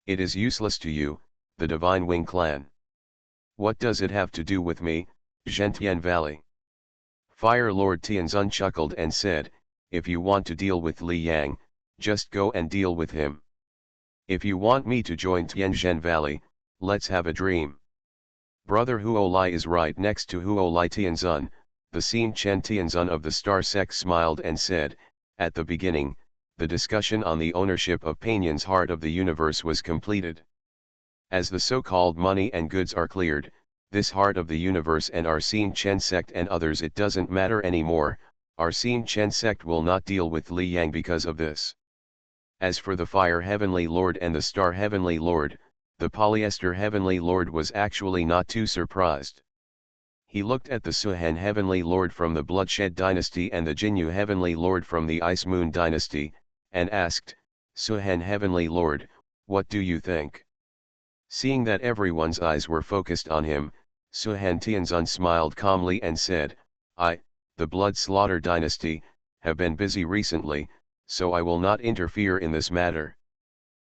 It is useless to you, the Divine Wing clan. What does it have to do with me, Zhentian Valley?" Fire Lord Tianzun chuckled and said, if you want to deal with Li Yang, just go and deal with him. If you want me to join Tianzhen Valley, let's have a dream. Brother Huo Lai is right next to Huo Lai Tianzun. The Xin Chen Tianzun of the Star Sect smiled and said, at the beginning, the discussion on the ownership of Panian's heart of the universe was completed. As the so-called money and goods are cleared, this heart of the universe and our Xin Chen sect and others, it doesn't matter anymore. Our Xin Chen sect will not deal with Li Yang because of this. As for the Fire Heavenly Lord and the Star Heavenly Lord, the Polyester Heavenly Lord was actually not too surprised. He looked at the Suhen Heavenly Lord from the Bloodshed Dynasty and the Jinyu Heavenly Lord from the Ice Moon Dynasty, and asked, Suhen Heavenly Lord, what do you think? Seeing that everyone's eyes were focused on him, Suhen Tianzun smiled calmly and said, the Blood Slaughter Dynasty, have been busy recently, so I will not interfere in this matter.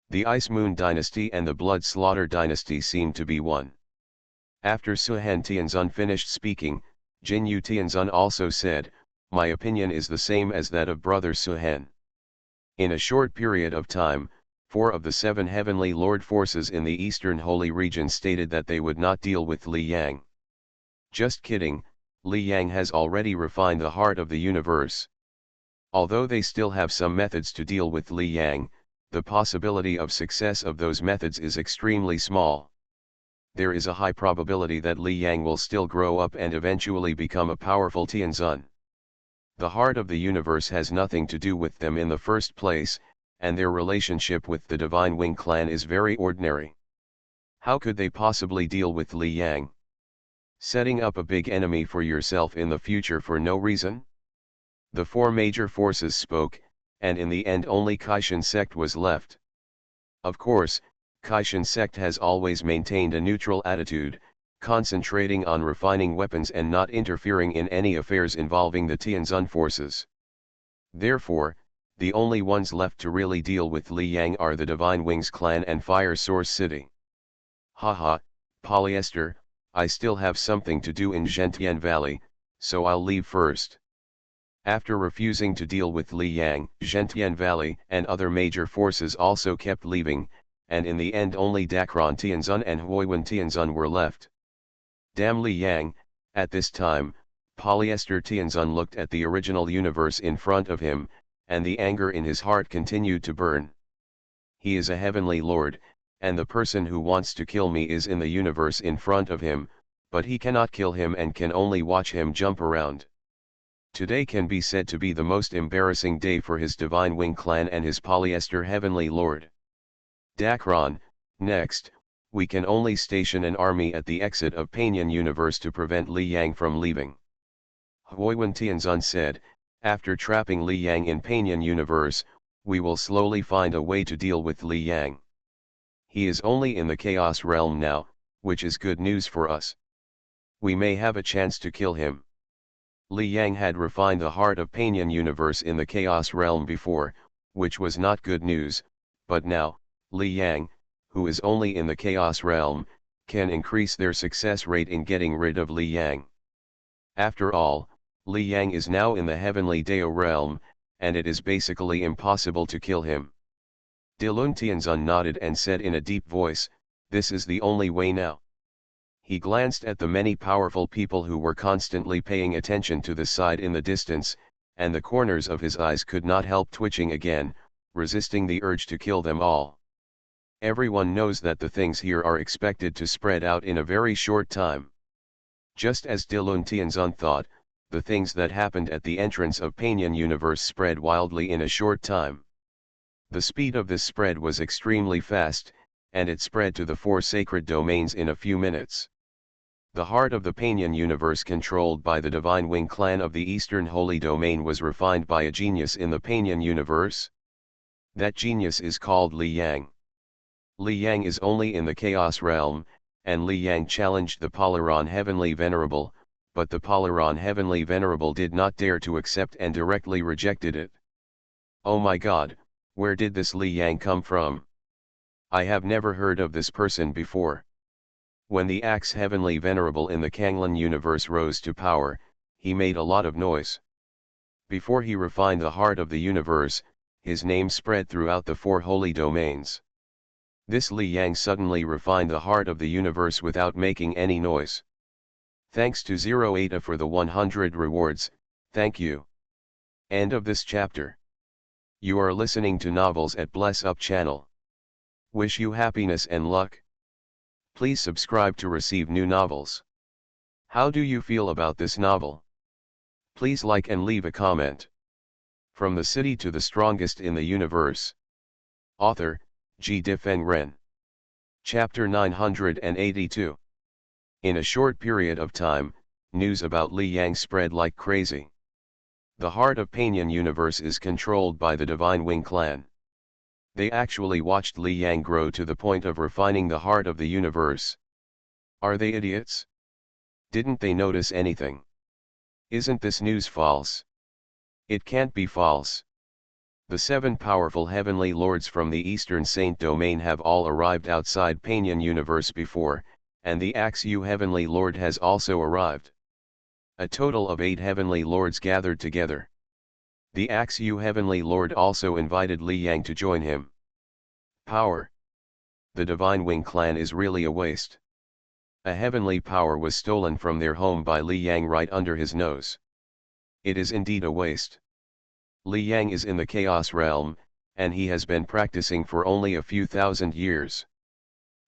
The Ice Moon Dynasty and the Blood Slaughter Dynasty seem to be one. After Suhen Tianzun finished speaking, Jinyu Tianzun also said, my opinion is the same as that of Brother Suhen. In a short period of time, 4 of the 7 Heavenly Lord forces in the Eastern Holy Region stated that they would not deal with Li Yang. Just kidding, Li Yang has already refined the heart of the universe. Although they still have some methods to deal with Li Yang, the possibility of success of those methods is extremely small. There is a high probability that Li Yang will still grow up and eventually become a powerful Tianzun. The heart of the universe has nothing to do with them in the first place, and their relationship with the Divine Wing clan is very ordinary. How could they possibly deal with Li Yang? Setting up a big enemy for yourself in the future for no reason? The 4 major forces spoke, and in the end only Caishan sect was left. Of course, Caishan sect has always maintained a neutral attitude, concentrating on refining weapons and not interfering in any affairs involving the Tianzun forces. Therefore, the only ones left to really deal with Li Yang are the Divine Wings clan and Fire Source City. Haha, Polyester, I still have something to do in Zhentian Valley, so I'll leave first. After refusing to deal with Li Yang, Zhentian Valley and other major forces also kept leaving, and in the end only Dacron Tianzun and Huoyuan Tianzun were left. Damn Li Yang. At this time, Polyester Tianzun looked at the original universe in front of him, and the anger in his heart continued to burn. He is a heavenly lord, and the person who wants to kill me is in the universe in front of him, but he cannot kill him and can only watch him jump around. Today can be said to be the most embarrassing day for his Divine Wing clan and his Polyester Heavenly Lord. Dacron, next, we can only station an army at the exit of Panian Universe to prevent Li Yang from leaving. Huoyuan Tianzun said, after trapping Li Yang in Panian Universe, we will slowly find a way to deal with Li Yang. He is only in the Chaos Realm now, which is good news for us. We may have a chance to kill him. Li Yang had refined the heart of Panian Universe in the Chaos Realm before, which was not good news, but now, Li Yang, who is only in the Chaos Realm, can increase their success rate in getting rid of Li Yang. After all, Li Yang is now in the Heavenly Dao Realm, and it is basically impossible to kill him. Dilun Tianzun nodded and said in a deep voice, this is the only way now. He glanced at the many powerful people who were constantly paying attention to the side in the distance, and the corners of his eyes could not help twitching again, resisting the urge to kill them all. Everyone knows that the things here are expected to spread out in a very short time. Just as Dilun Tianzun thought, the things that happened at the entrance of Panian Universe spread wildly in a short time. The speed of this spread was extremely fast, and it spread to the 4 sacred domains in a few minutes. The heart of the Panian Universe controlled by the Divine Wing clan of the Eastern Holy Domain was refined by a genius in the Panian Universe. That genius is called Li Yang. Li Yang is only in the Chaos Realm, and Li Yang challenged the Polyron Heavenly Venerable, but the Polyron Heavenly Venerable did not dare to accept and directly rejected it. Oh my God, where did this Li Yang come from? I have never heard of this person before. When the Axe Heavenly Venerable in the Kanglan Universe rose to power, he made a lot of noise. Before he refined the heart of the universe, his name spread throughout the four holy domains. This Li Yang suddenly refined the heart of the universe without making any noise. Thanks to Zero Eta for the 100 rewards, thank you. End of this chapter. You are listening to Novels at Bless Up channel. Wish you happiness and luck. Please subscribe to receive new novels. How do you feel about this novel? Please like and leave a comment. From the City to the Strongest in the Universe. Author, G. Difeng Ren. Chapter 982. In a short period of time, news about Li Yang spread like crazy. The heart of Panyan universe is controlled by the Divine Wing clan. They actually watched Li Yang grow to the point of refining the heart of the universe. Are they idiots? Didn't they notice anything? Isn't this news false? It can't be false. The 7 powerful heavenly lords from the Eastern Saint Domain have all arrived outside Panyan universe before, and the Axu heavenly lord has also arrived. A total of 8 heavenly lords gathered together. The Axu heavenly lord also invited Li Yang to join him. Power. The Divine Wing clan is really a waste. A heavenly power was stolen from their home by Li Yang right under his nose. It is indeed a waste. Li Yang is in the Chaos realm, and he has been practicing for only a few thousand years.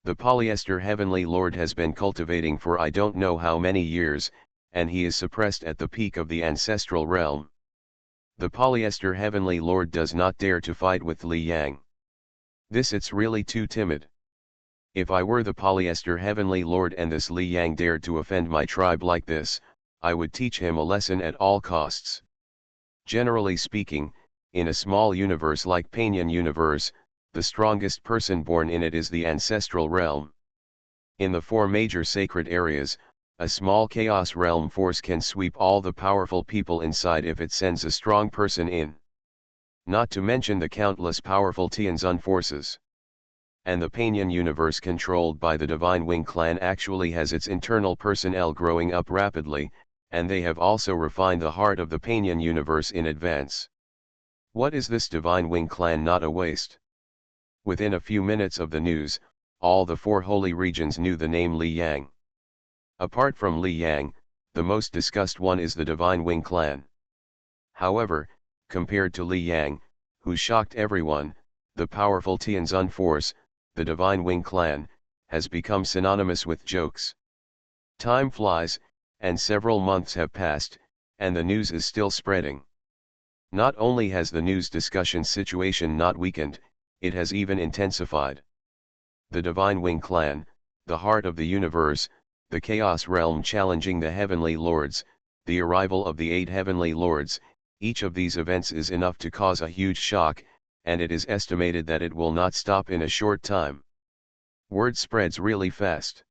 The Polyester Heavenly Lord has been cultivating for I don't know how many years, and he is suppressed at the peak of the ancestral realm. The Polyester Heavenly Lord does not dare to fight with Li Yang. It's really too timid. If I were the Polyester Heavenly Lord and this Li Yang dared to offend my tribe like this, I would teach him a lesson at all costs. Generally speaking, in a small universe like Panyan universe, the strongest person born in it is the ancestral realm. In the 4 major sacred areas, a small chaos realm force can sweep all the powerful people inside if it sends a strong person in. Not to mention the countless powerful Tianzun forces. And the Panyan universe controlled by the Divine Wing clan actually has its internal personnel growing up rapidly, and they have also refined the heart of the Panyan universe in advance. What is this Divine Wing clan not a waste? Within a few minutes of the news, all the 4 holy regions knew the name Li Yang. Apart from Li Yang, the most discussed one is the Divine Wing clan. However, compared to Li Yang, who shocked everyone, the powerful Tianzun force, the Divine Wing clan, has become synonymous with jokes. Time flies, and several months have passed, and the news is still spreading. Not only has the news discussion situation not weakened, it has even intensified. The Divine Wing clan, the heart of the universe, the Chaos realm challenging the heavenly lords, the arrival of the 8 heavenly lords, each of these events is enough to cause a huge shock, and it is estimated that it will not stop in a short time. Word spreads really fast.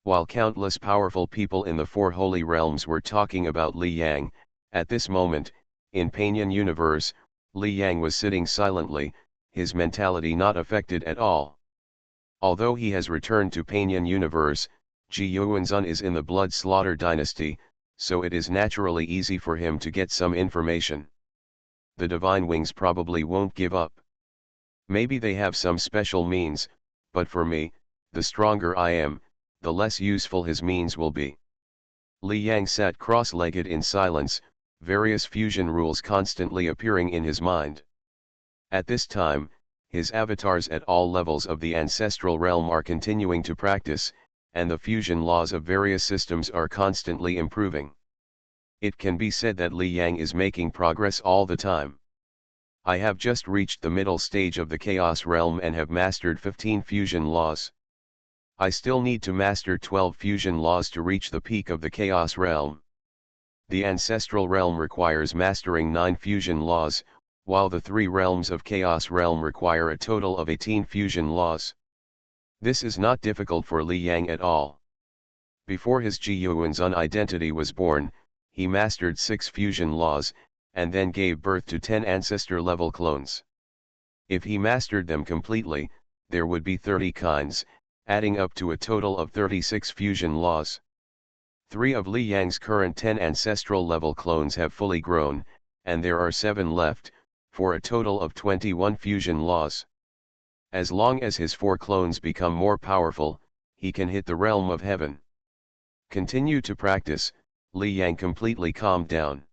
While countless powerful people in the 4 holy realms were talking about Li Yang, at this moment, in Panyan universe, Li Yang was sitting silently, his mentality not affected at all. Although he has returned to Panyan universe, Ji Yuanzun is in the Blood Slaughter dynasty, so it is naturally easy for him to get some information. The Divine Wings probably won't give up. Maybe they have some special means, but for me, the stronger I am, the less useful his means will be. Li Yang sat cross-legged in silence, various fusion rules constantly appearing in his mind. At this time, his avatars at all levels of the ancestral realm are continuing to practice, and the fusion laws of various systems are constantly improving. It can be said that Li Yang is making progress all the time. I have just reached the middle stage of the Chaos realm and have mastered 15 fusion laws. I still need to master 12 fusion laws to reach the peak of the Chaos realm. The ancestral realm requires mastering 9 fusion laws, while the 3 realms of Chaos realm require a total of 18 fusion laws. This is not difficult for Li Yang at all. Before his Ji Yuanzun identity was born, he mastered 6 fusion laws, and then gave birth to 10 ancestor-level clones. If he mastered them completely, there would be 30 kinds, adding up to a total of 36 fusion laws. 3 of Li Yang's current 10 ancestral-level clones have fully grown, and there are 7 left, for a total of 21 fusion laws. As long as his 4 clones become more powerful, he can hit the realm of heaven. Continue to practice. Li Yang completely calmed down.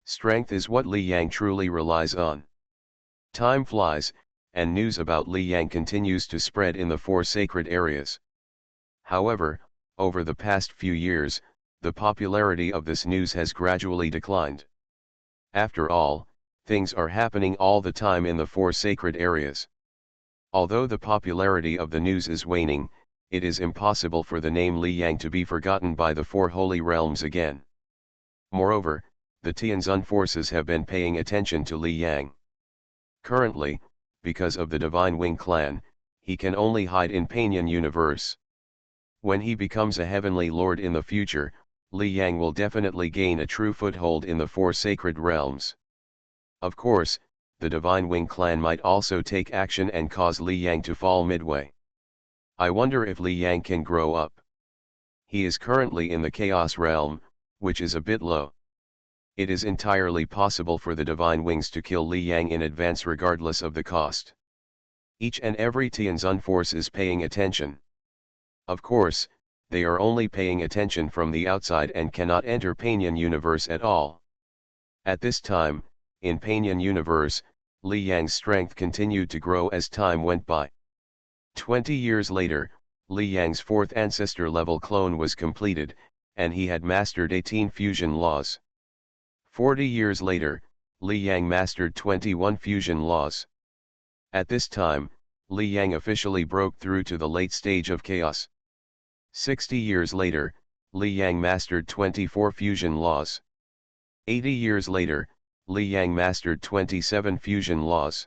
Strength is what Li Yang truly relies on. Time flies, and news about Li Yang continues to spread in the 4 sacred areas. However, over the past few years, the popularity of this news has gradually declined. After all, things are happening all the time in the 4 sacred areas. Although the popularity of the news is waning, it is impossible for the name Li Yang to be forgotten by the 4 holy realms again. Moreover, the Tianzun forces have been paying attention to Li Yang. Currently, because of the Divine Wing clan, he can only hide in Panyan universe. When he becomes a heavenly lord in the future, Li Yang will definitely gain a true foothold in the 4 sacred realms. Of course, the Divine Wing clan might also take action and cause Li Yang to fall midway. I wonder if Li Yang can grow up. He is currently in the Chaos realm, which is a bit low. It is entirely possible for the Divine Wings to kill Li Yang in advance regardless of the cost. Each and every Tianzun force is paying attention. Of course, they are only paying attention from the outside and cannot enter Panyan universe at all. At this time, in Panyan universe, Li Yang's strength continued to grow as time went by. 20 years later, Li Yang's 4th ancestor level clone was completed, and he had mastered 18 fusion laws. 40 years later, Li Yang mastered 21 fusion laws. At this time, Li Yang officially broke through to the late stage of chaos. 60 years later, Li Yang mastered 24 fusion laws. 80 years later, Li Yang mastered 27 fusion laws.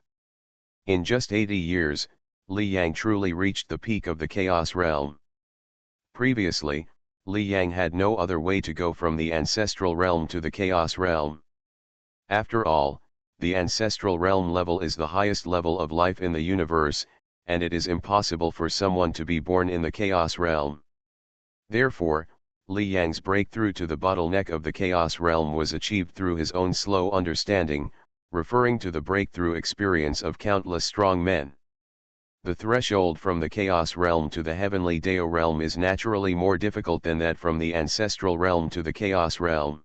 In just 80 years, Li Yang truly reached the peak of the Chaos realm. Previously, Li Yang had no other way to go from the ancestral realm to the Chaos realm. After all, the ancestral realm level is the highest level of life in the universe, and it is impossible for someone to be born in the Chaos realm. Therefore, Li Yang's breakthrough to the bottleneck of the Chaos realm was achieved through his own slow understanding, referring to the breakthrough experience of countless strong men. The threshold from the Chaos realm to the heavenly Dao realm is naturally more difficult than that from the ancestral realm to the Chaos realm.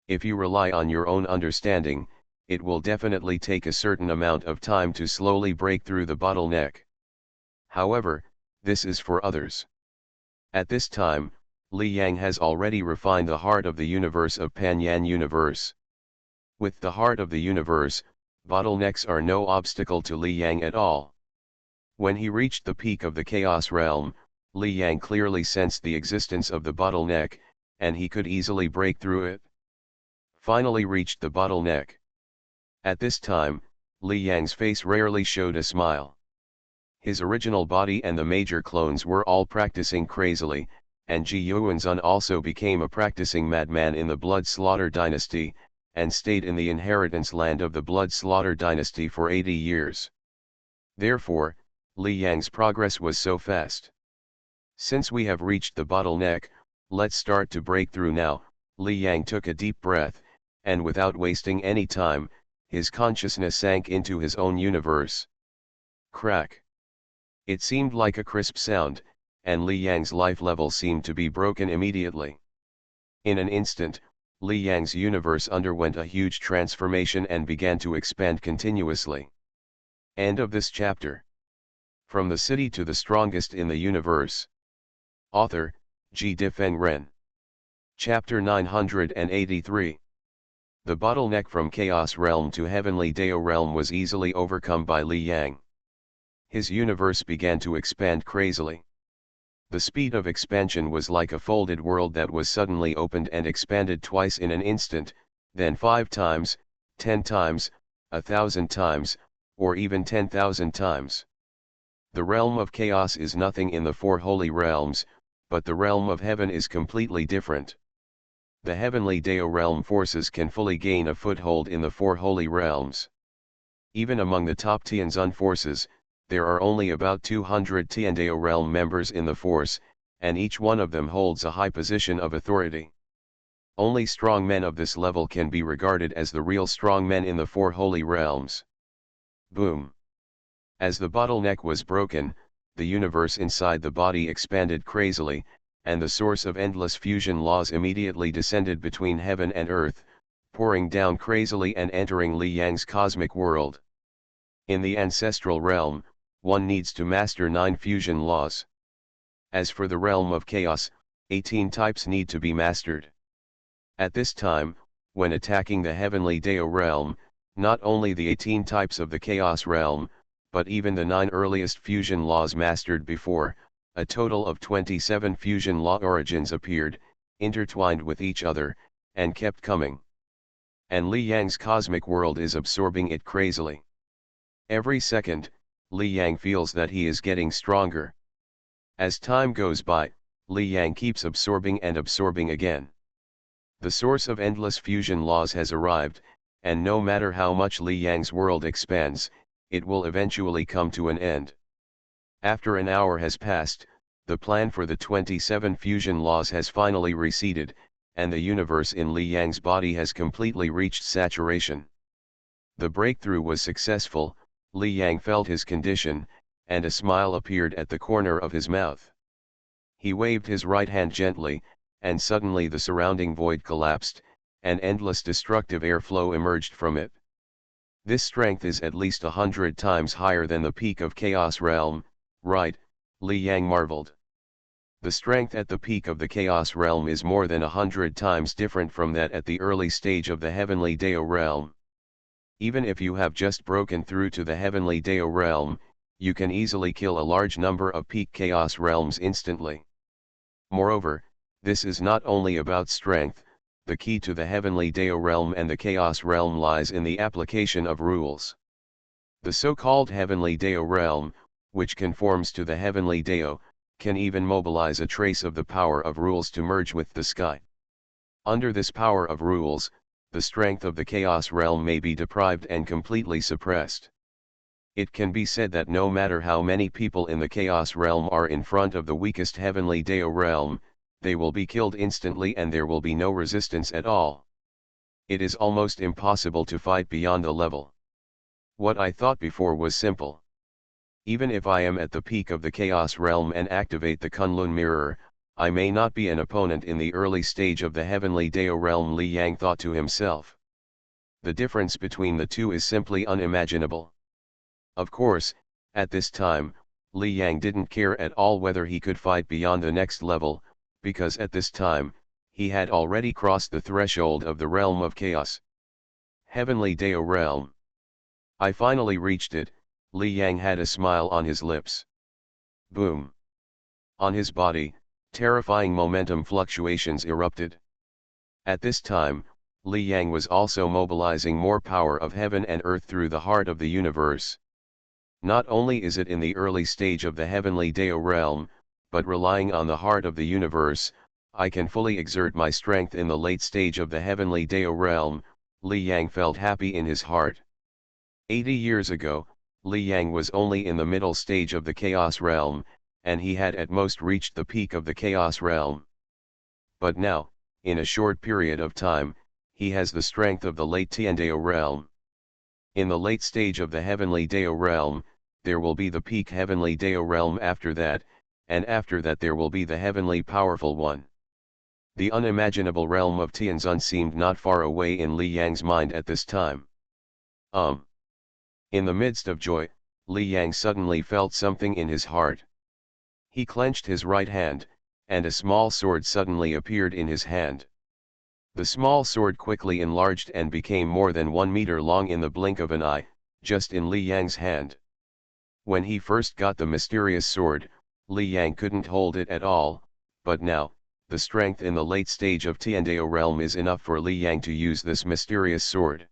If you rely on your own understanding, it will definitely take a certain amount of time to slowly break through the bottleneck. However, this is for others. At this time, Li Yang has already refined the heart of the universe of Panyan universe. With the heart of the universe, bottlenecks are no obstacle to Li Yang at all. When he reached the peak of the Chaos realm, Li Yang clearly sensed the existence of the bottleneck, and he could easily break through it. Finally reached the bottleneck. At this time, Li Yang's face rarely showed a smile. His original body and the major clones were all practicing crazily, and Ji Yuanzun also became a practicing madman in the Blood Slaughter dynasty, and stayed in the inheritance land of the Blood Slaughter dynasty for 80 years. Therefore, Li Yang's progress was so fast. Since we have reached the bottleneck, let's start to break through now. Li Yang took a deep breath, and without wasting any time, his consciousness sank into his own universe. Crack. It seemed like a crisp sound, and Li Yang's life level seemed to be broken immediately. In an instant, Li Yang's universe underwent a huge transformation and began to expand continuously. End of this chapter. From the City to the Strongest in the Universe. Author, Ji Difeng Ren. Chapter 983. The bottleneck from Chaos Realm to Heavenly Dao Realm was easily overcome by Li Yang. His universe began to expand crazily. The speed of expansion was like a folded world that was suddenly opened and expanded twice in an instant, then 5 times, 10 times, 1,000 times, or even 10,000 times. The realm of chaos is nothing in the 4 holy realms, but the realm of heaven is completely different. The heavenly Dao realm forces can fully gain a foothold in the 4 holy realms. Even among the top Tianzun forces, there are only about 200 Tiandao realm members in the force, and each one of them holds a high position of authority. Only strong men of this level can be regarded as the real strong men in the four holy realms. Boom. As the bottleneck was broken, the universe inside the body expanded crazily, and the source of endless fusion laws immediately descended between heaven and earth, pouring down crazily and entering Li Yang's cosmic world. In the ancestral realm, one needs to master 9 fusion laws. As for the realm of chaos, 18 types need to be mastered. At this time, when attacking the heavenly Dao realm, not only the 18 types of the chaos realm, but even the 9 earliest fusion laws mastered before, a total of 27 fusion law origins appeared, intertwined with each other, and kept coming. And Li Yang's cosmic world is absorbing it crazily. Every second, Li Yang feels that he is getting stronger. As time goes by, Li Yang keeps absorbing and absorbing again. The source of endless fusion laws has arrived, and no matter how much Li Yang's world expands, it will eventually come to an end. After an hour has passed, the plan for the 27 fusion laws has finally receded, and the universe in Li Yang's body has completely reached saturation. The breakthrough was successful. Li Yang felt his condition, and a smile appeared at the corner of his mouth. He waved his right hand gently, and suddenly the surrounding void collapsed, and endless destructive airflow emerged from it. This strength is at least 100 times higher than the peak of Chaos Realm, right? Li Yang marveled. The strength at the peak of the Chaos Realm is more than 100 times different from that at the early stage of the Heavenly Dao Realm. Even if you have just broken through to the Heavenly Dao Realm, you can easily kill a large number of peak Chaos Realms instantly. Moreover, this is not only about strength. The key to the Heavenly Dao Realm and the Chaos Realm lies in the application of rules. The so-called Heavenly Dao Realm, which conforms to the Heavenly Dao, can even mobilize a trace of the power of rules to merge with the sky. Under this power of rules, the strength of the Chaos Realm may be deprived and completely suppressed. It can be said that no matter how many people in the Chaos Realm are in front of the weakest Heavenly Dao Realm, they will be killed instantly and there will be no resistance at all. It is almost impossible to fight beyond the level. What I thought before was simple. Even if I am at the peak of the Chaos Realm and activate the Kunlun Mirror, I may not be an opponent in the early stage of the Heavenly Dao Realm, Li Yang thought to himself. The difference between the two is simply unimaginable. Of course, at this time, Li Yang didn't care at all whether he could fight beyond the next level, because at this time, he had already crossed the threshold of the realm of chaos. Heavenly Dao Realm. I finally reached it. Li Yang had a smile on his lips. Boom. On his body, terrifying momentum fluctuations erupted. At this time, Li Yang was also mobilizing more power of heaven and earth through the heart of the universe. Not only is it in the early stage of the Heavenly Dao Realm, but relying on the heart of the universe, I can fully exert my strength in the late stage of the Heavenly Dao Realm. Li Yang felt happy in his heart. 80 years ago, Li Yang was only in the middle stage of the Chaos Realm, and he had at most reached the peak of the Chaos Realm. But now, in a short period of time, he has the strength of the late Tiandao Realm. In the late stage of the Heavenly Dao Realm, there will be the peak Heavenly Dao Realm after that, and after that there will be the Heavenly Powerful One. The unimaginable realm of Tianzun seemed not far away in Li Yang's mind at this time. In the midst of joy, Li Yang suddenly felt something in his heart. He clenched his right hand, and a small sword suddenly appeared in his hand. The small sword quickly enlarged and became more than 1 meter long in the blink of an eye, just in Li Yang's hand. When he first got the mysterious sword, Li Yang couldn't hold it at all, but now, the strength in the late stage of Tiandao Realm is enough for Li Yang to use this mysterious sword.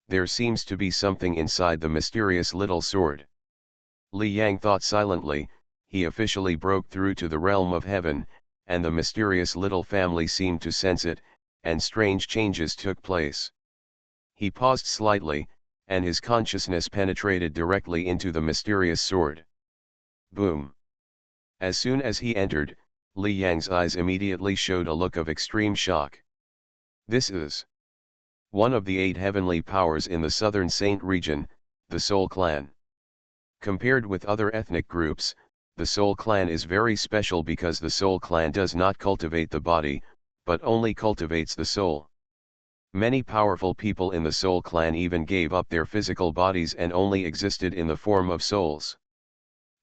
There seems to be something inside the mysterious little sword. Li Yang thought silently. He officially broke through to the realm of heaven, and the mysterious little family seemed to sense it, and strange changes took place. He paused slightly, and his consciousness penetrated directly into the mysterious sword. Boom! As soon as he entered, Li Yang's eyes immediately showed a look of extreme shock. This is one of the 8 heavenly powers in the southern Saint region, the Soul Clan. Compared with other ethnic groups, the Soul Clan is very special because the Soul Clan does not cultivate the body, but only cultivates the soul. Many powerful people in the Soul Clan even gave up their physical bodies and only existed in the form of souls.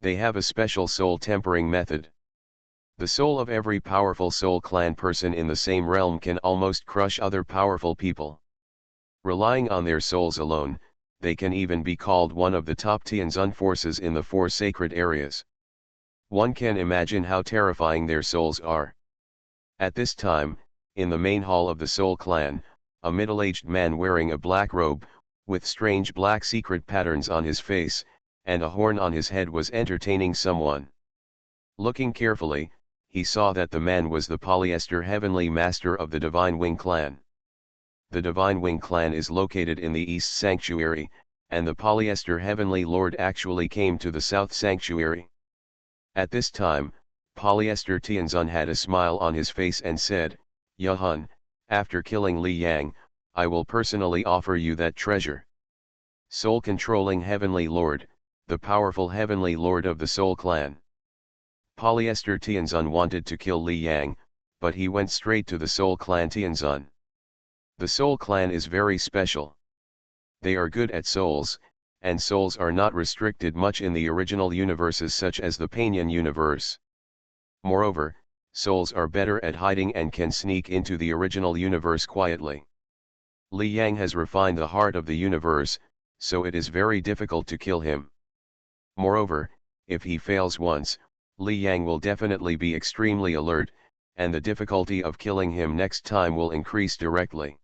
They have a special soul tempering method. The soul of every powerful Soul Clan person in the same realm can almost crush other powerful people. Relying on their souls alone, they can even be called one of the top Tianzun forces in the 4 sacred areas. One can imagine how terrifying their souls are. At this time, in the main hall of the Soul Clan, a middle-aged man wearing a black robe, with strange black secret patterns on his face, and a horn on his head was entertaining someone. Looking carefully, he saw that the man was the Polyester Heavenly Master of the Divine Wing Clan. The Divine Wing Clan is located in the East Sanctuary, and the Polyester Heavenly Lord actually came to the South Sanctuary. At this time, Polyester Tianzun had a smile on his face and said, "Yahun, after killing Li Yang, I will personally offer you that treasure." Soul-controlling Heavenly Lord, the powerful Heavenly Lord of the Soul Clan. Polyester Tianzun wanted to kill Li Yang, but he went straight to the Soul Clan Tianzun. The Soul Clan is very special. They are good at souls, and souls are not restricted much in the original universes such as the Panyan universe. Moreover, souls are better at hiding and can sneak into the original universe quietly. Li Yang has refined the heart of the universe, so it is very difficult to kill him. Moreover, if he fails once, Li Yang will definitely be extremely alert, and the difficulty of killing him next time will increase directly.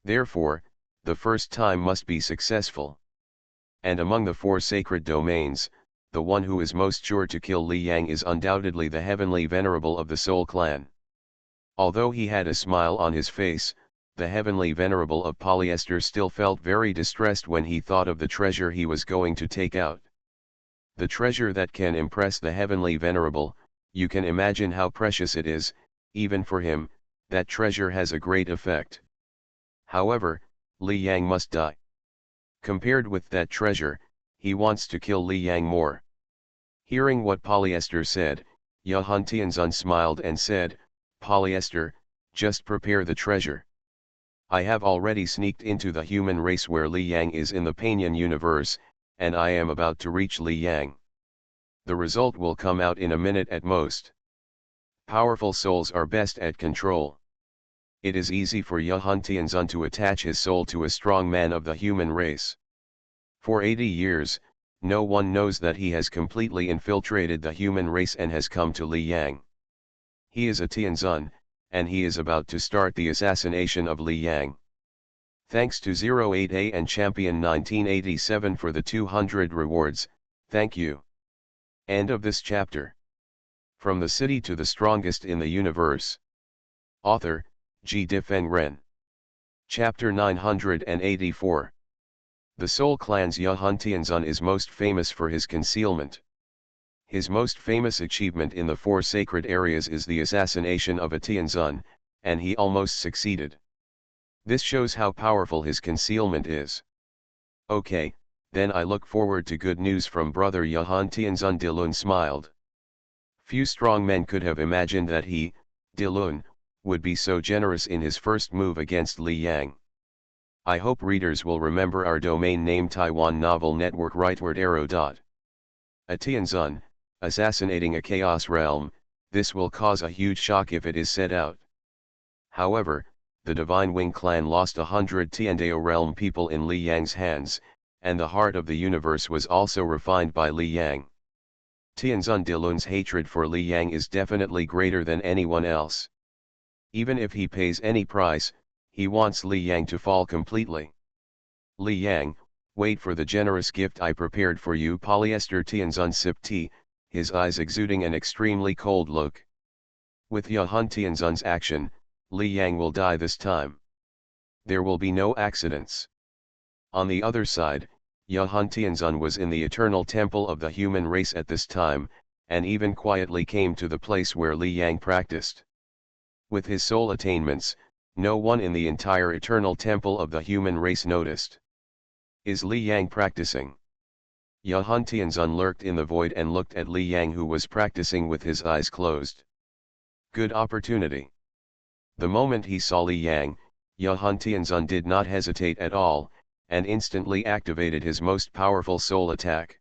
Therefore, the first time must be successful. And among the 4 sacred domains, the one who is most sure to kill Li Yang is undoubtedly the Heavenly Venerable of the Soul Clan. Although he had a smile on his face, the Heavenly Venerable of Polyester still felt very distressed when he thought of the treasure he was going to take out. The treasure that can impress the Heavenly Venerable, you can imagine how precious it is, even for him, that treasure has a great effect. However, Li Yang must die. Compared with that treasure, he wants to kill Li Yang more. Hearing what Polyester said, Yahun Tianzun smiled and said, "Polyester, just prepare the treasure. I have already sneaked into the human race where Li Yang is in the Panyan universe, and I am about to reach Li Yang. The result will come out in a minute at most." Powerful souls are best at control. It is easy for Yahun Tianzun to attach his soul to a strong man of the human race. For 80 years, no one knows that he has completely infiltrated the human race and has come to Li Yang. He is a Tianzun, and he is about to start the assassination of Li Yang. Thanks to 08A and Champion 1987 for the 200 rewards, thank you. End of this chapter. From the City to the Strongest in the Universe. Author, G. Difeng Ren. Chapter 984. The Soul Clan's Yahun Tianzun is most famous for his concealment. His most famous achievement in the 4 sacred areas is the assassination of a Tianzun, and he almost succeeded. This shows how powerful his concealment is. Okay, then I look forward to good news from brother Yahun Tianzun. Dilun smiled. Few strong men could have imagined that he, Dilun, would be so generous in his first move against Li Yang. I hope readers will remember our domain name Taiwan Novel Network Rightward Arrow. A Tianzun, assassinating a chaos realm, this will cause a huge shock if it is said out. However, the Divine Wing clan lost 100 Tiandao realm people in Li Yang's hands, and the heart of the universe was also refined by Li Yang. Tianzun Dilun's hatred for Li Yang is definitely greater than anyone else. Even if he pays any price, he wants Li Yang to fall completely. Li Yang, wait for the generous gift I prepared for you. Polyester Tianzun sipped tea, his eyes exuding an extremely cold look. With Yahun Tianzun's action, Li Yang will die this time. There will be no accidents. On the other side, Yahun Tianzun was in the eternal temple of the human race at this time, and even quietly came to the place where Li Yang practiced. With his soul attainments, No one in the entire eternal temple of the human race noticed. Is Li Yang practicing? Yahun Tianzun lurked in the void and looked at Li Yang, who was practicing with his eyes closed. Good opportunity. The moment he saw Li Yang, Yahun Tianzun did not hesitate at all, and instantly activated his most powerful soul attack.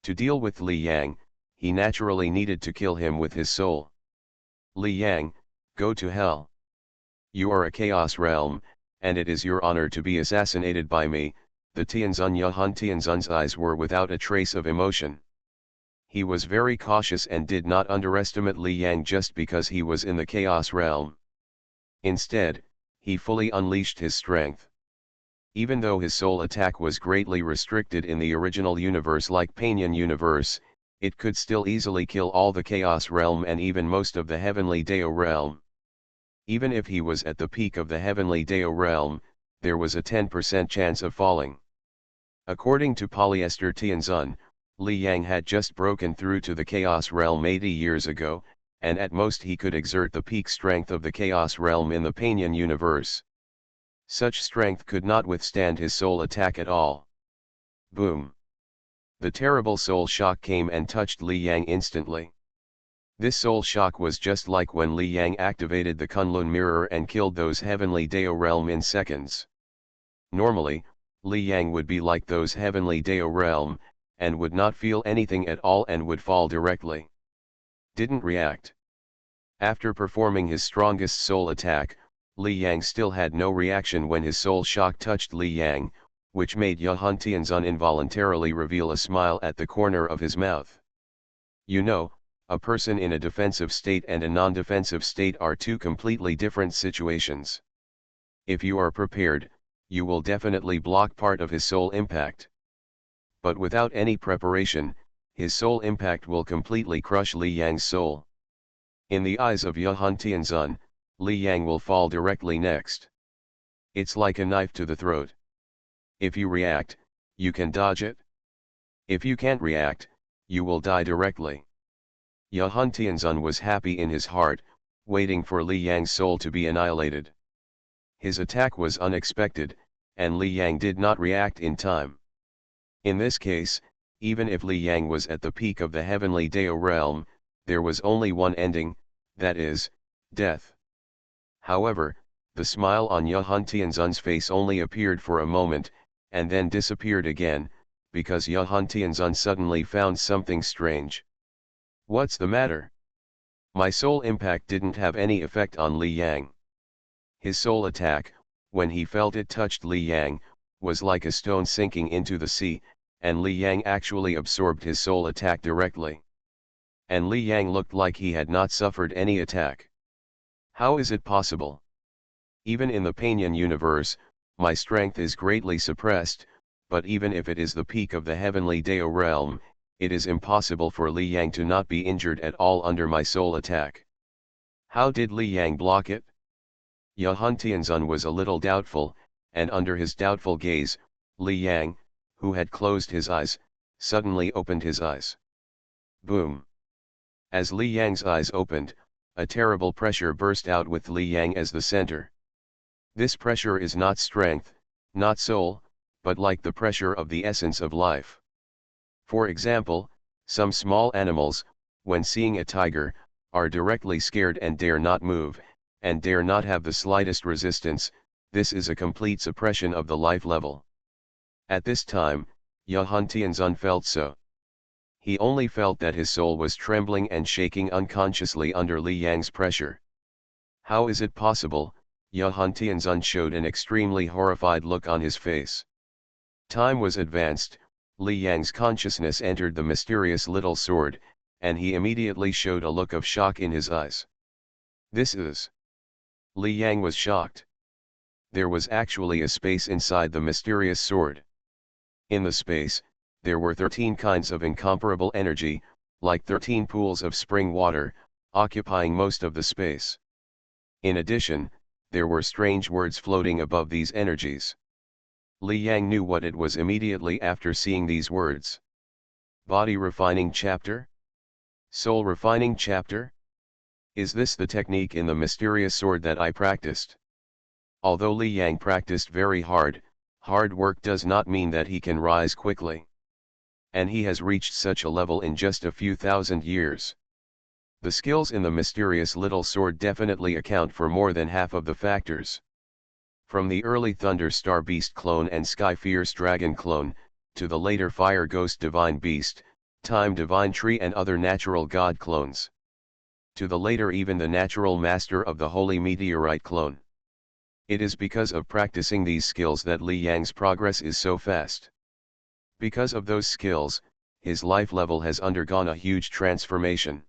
To deal with Li Yang, he naturally needed to kill him with his soul. Li Yang, go to hell. You are a chaos realm, and it is your honor to be assassinated by me. The Tianzun Yahun Tianzun's eyes were without a trace of emotion. He was very cautious and did not underestimate Li Yang just because he was in the chaos realm. Instead, he fully unleashed his strength. Even though his soul attack was greatly restricted in the original universe like Panyan universe, it could still easily kill all the chaos realm and even most of the heavenly Dao realm. Even if he was at the peak of the heavenly Dao realm, there was a 10% chance of falling. According to Polyester Tianzun, Li Yang had just broken through to the Chaos Realm 80 years ago, and at most he could exert the peak strength of the Chaos Realm in the Panyan universe. Such strength could not withstand his soul attack at all. Boom! The terrible soul shock came and touched Li Yang instantly. This soul shock was just like when Li Yang activated the Kunlun mirror and killed those heavenly Dao realm in seconds. Normally, Li Yang would be like those heavenly Dao realm, and would not feel anything at all and would fall directly. Didn't react. After performing his strongest soul attack, Li Yang still had no reaction when his soul shock touched Li Yang, which made Yahun Tianzun involuntarily reveal a smile at the corner of his mouth. You know, a person in a defensive state and a non-defensive state are two completely different situations. If you are prepared, you will definitely block part of his soul impact. But without any preparation, his soul impact will completely crush Li Yang's soul. In the eyes of Yahun Tianzun, Li Yang will fall directly next. It's like a knife to the throat. If you react, you can dodge it. If you can't react, you will die directly. Yahun Tianzun was happy in his heart, waiting for Li Yang's soul to be annihilated. His attack was unexpected, and Li Yang did not react in time. In this case, even if Li Yang was at the peak of the heavenly Dao realm, there was only one ending, that is, death. However, the smile on Yahun Tianzun's face only appeared for a moment, and then disappeared again, because Yahun Tianzun suddenly found something strange. What's the matter? My soul impact didn't have any effect on Li Yang. His soul attack, when he felt it touched Li Yang, was like a stone sinking into the sea, and Li Yang actually absorbed his soul attack directly. And Li Yang looked like he had not suffered any attack. How is it possible? Even in the Panyan universe, my strength is greatly suppressed, but even if it is the peak of the heavenly Dao realm, it is impossible for Li Yang to not be injured at all under my soul attack. How did Li Yang block it? Yahun Tianzun was a little doubtful, and under his doubtful gaze, Li Yang, who had closed his eyes, suddenly opened his eyes. Boom! As Li Yang's eyes opened, a terrible pressure burst out with Li Yang as the center. This pressure is not strength, not soul, but like the pressure of the essence of life. For example, some small animals, when seeing a tiger, are directly scared and dare not move, and dare not have the slightest resistance. This is a complete suppression of the life level. At this time, Yahun Tianzun felt so. He only felt that his soul was trembling and shaking unconsciously under Li Yang's pressure. How is it possible? Yahun Tianzun showed an extremely horrified look on his face. Time was advanced, Li Yang's consciousness entered the mysterious little sword, and he immediately showed a look of shock in his eyes. This is... Li Yang was shocked. There was actually a space inside the mysterious sword. In the space, there were 13 kinds of incomparable energy, like 13 pools of spring water, occupying most of the space. In addition, there were strange words floating above these energies. Li Yang knew what it was immediately after seeing these words. Body refining chapter? Soul refining chapter? Is this the technique in the mysterious sword that I practiced? Although Li Yang practiced very hard, hard work does not mean that he can rise quickly. And he has reached such a level in just a few thousand years. The skills in the mysterious little sword definitely account for more than half of the factors. From the early Thunder Star Beast clone and Sky Fierce Dragon clone, to the later Fire Ghost Divine Beast, Time Divine Tree and other natural god clones. To the later even the natural master of the Holy Meteorite clone. It is because of practicing these skills that Li Yang's progress is so fast. Because of those skills, his life level has undergone a huge transformation.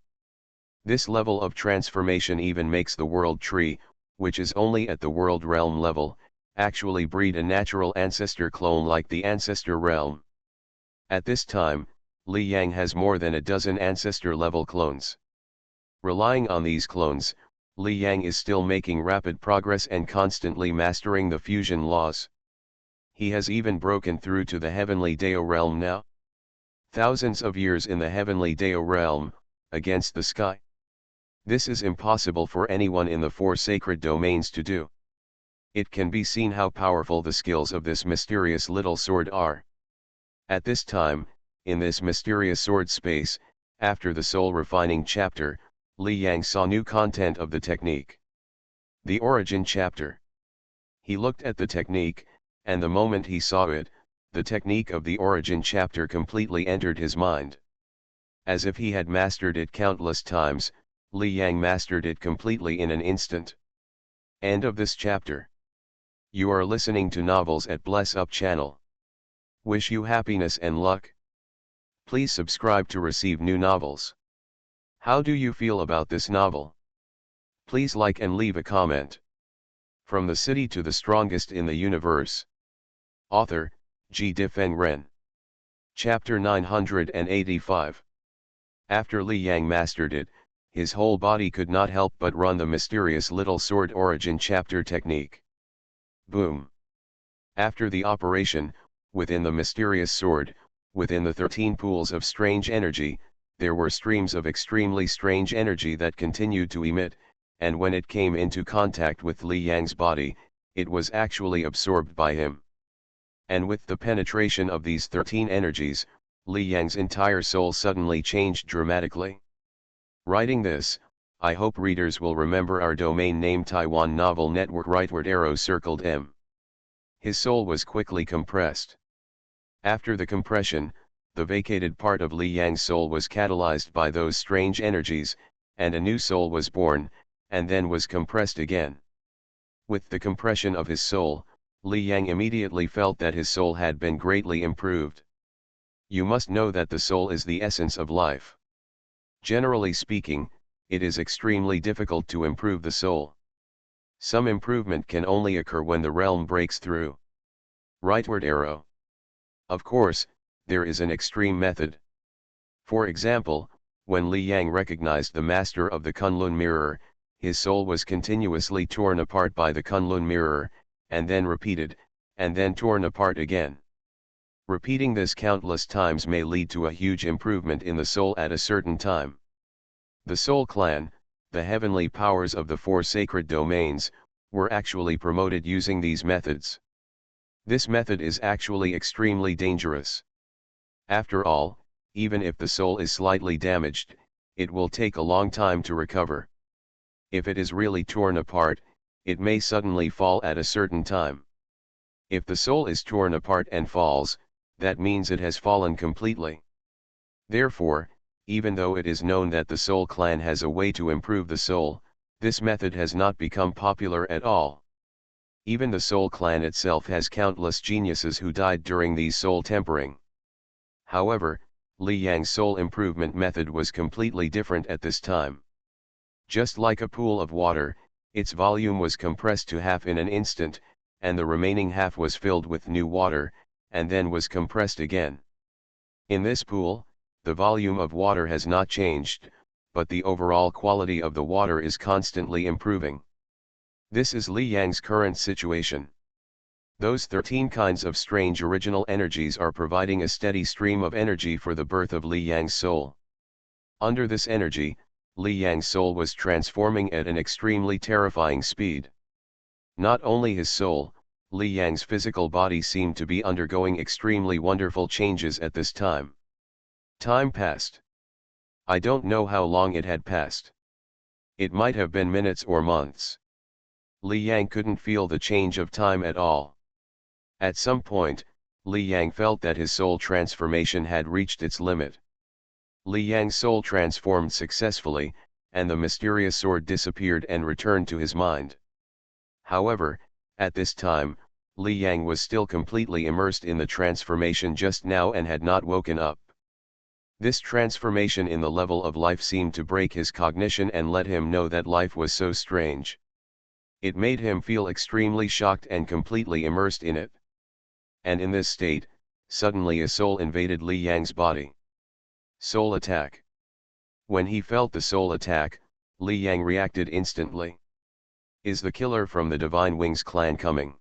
This level of transformation even makes the world tree, which is only at the world realm level, actually breed a natural ancestor clone like the ancestor realm. At this time, Li Yang has more than a dozen ancestor level clones. Relying on these clones, Li Yang is still making rapid progress and constantly mastering the fusion laws. He has even broken through to the heavenly Dao realm now. Thousands of years in the heavenly Dao realm, against the sky. This is impossible for anyone in the four sacred domains to do. It can be seen how powerful the skills of this mysterious little sword are. At this time, in this mysterious sword space, after the soul refining chapter, Li Yang saw new content of the technique. The origin chapter. He looked at the technique, and the moment he saw it, the technique of the origin chapter completely entered his mind. As if he had mastered it countless times, Li Yang mastered it completely in an instant. End of this chapter. You are listening to Novels at Bless Up channel. Wish you happiness and luck. Please subscribe to receive new novels. How do you feel about this novel? Please like and leave a comment. From the city to the strongest in the universe. Author, G. Difeng Ren. Chapter 985. After Li Yang mastered it, his whole body could not help but run the mysterious little sword origin chapter technique. Boom. After the operation, within the mysterious sword, within the 13 pools of strange energy, there were streams of extremely strange energy that continued to emit, and when it came into contact with Li Yang's body, it was actually absorbed by him. And with the penetration of these 13 energies, Li Yang's entire soul suddenly changed dramatically. Writing this, I hope readers will remember our domain name Taiwan Novel Network rightward arrow circled M. His soul was quickly compressed. After the compression, the vacated part of Li Yang's soul was catalyzed by those strange energies, and a new soul was born, and then was compressed again. With the compression of his soul, Li Yang immediately felt that his soul had been greatly improved. You must know that the soul is the essence of life. Generally speaking, it is extremely difficult to improve the soul. Some improvement can only occur when the realm breaks through. Rightward arrow. Of course, there is an extreme method. For example, when Li Yang recognized the master of the Kunlun mirror, his soul was continuously torn apart by the Kunlun mirror, and then repeated, and then torn apart again. Repeating this countless times may lead to a huge improvement in the soul at a certain time. The Soul Clan, the heavenly powers of the four sacred domains, were actually promoted using these methods. This method is actually extremely dangerous. After all, even if the soul is slightly damaged, it will take a long time to recover. If it is really torn apart, it may suddenly fall at a certain time. If the soul is torn apart and falls, that means it has fallen completely. Therefore, even though it is known that the Soul Clan has a way to improve the soul, this method has not become popular at all. Even the Soul Clan itself has countless geniuses who died during these soul tempering. However, Li Yang's soul improvement method was completely different at this time. Just like a pool of water, its volume was compressed to half in an instant, and the remaining half was filled with new water, and then was compressed again. In this pool, the volume of water has not changed, but the overall quality of the water is constantly improving. This is Li Yang's current situation. Those 13 kinds of strange original energies are providing a steady stream of energy for the birth of Li Yang's soul. Under this energy, Li Yang's soul was transforming at an extremely terrifying speed. Not only his soul, Li Yang's physical body seemed to be undergoing extremely wonderful changes at this time. Time passed. I don't know how long it had passed. It might have been minutes or months. Li Yang couldn't feel the change of time at all. At some point, Li Yang felt that his soul transformation had reached its limit. Li Yang's soul transformed successfully, and the mysterious sword disappeared and returned to his mind. However, at this time, Li Yang was still completely immersed in the transformation just now and had not woken up. This transformation in the level of life seemed to break his cognition and let him know that life was so strange. It made him feel extremely shocked and completely immersed in it. And in this state, suddenly a soul invaded Li Yang's body. Soul attack. When he felt the soul attack, Li Yang reacted instantly. Is the killer from the Divine Wings clan coming?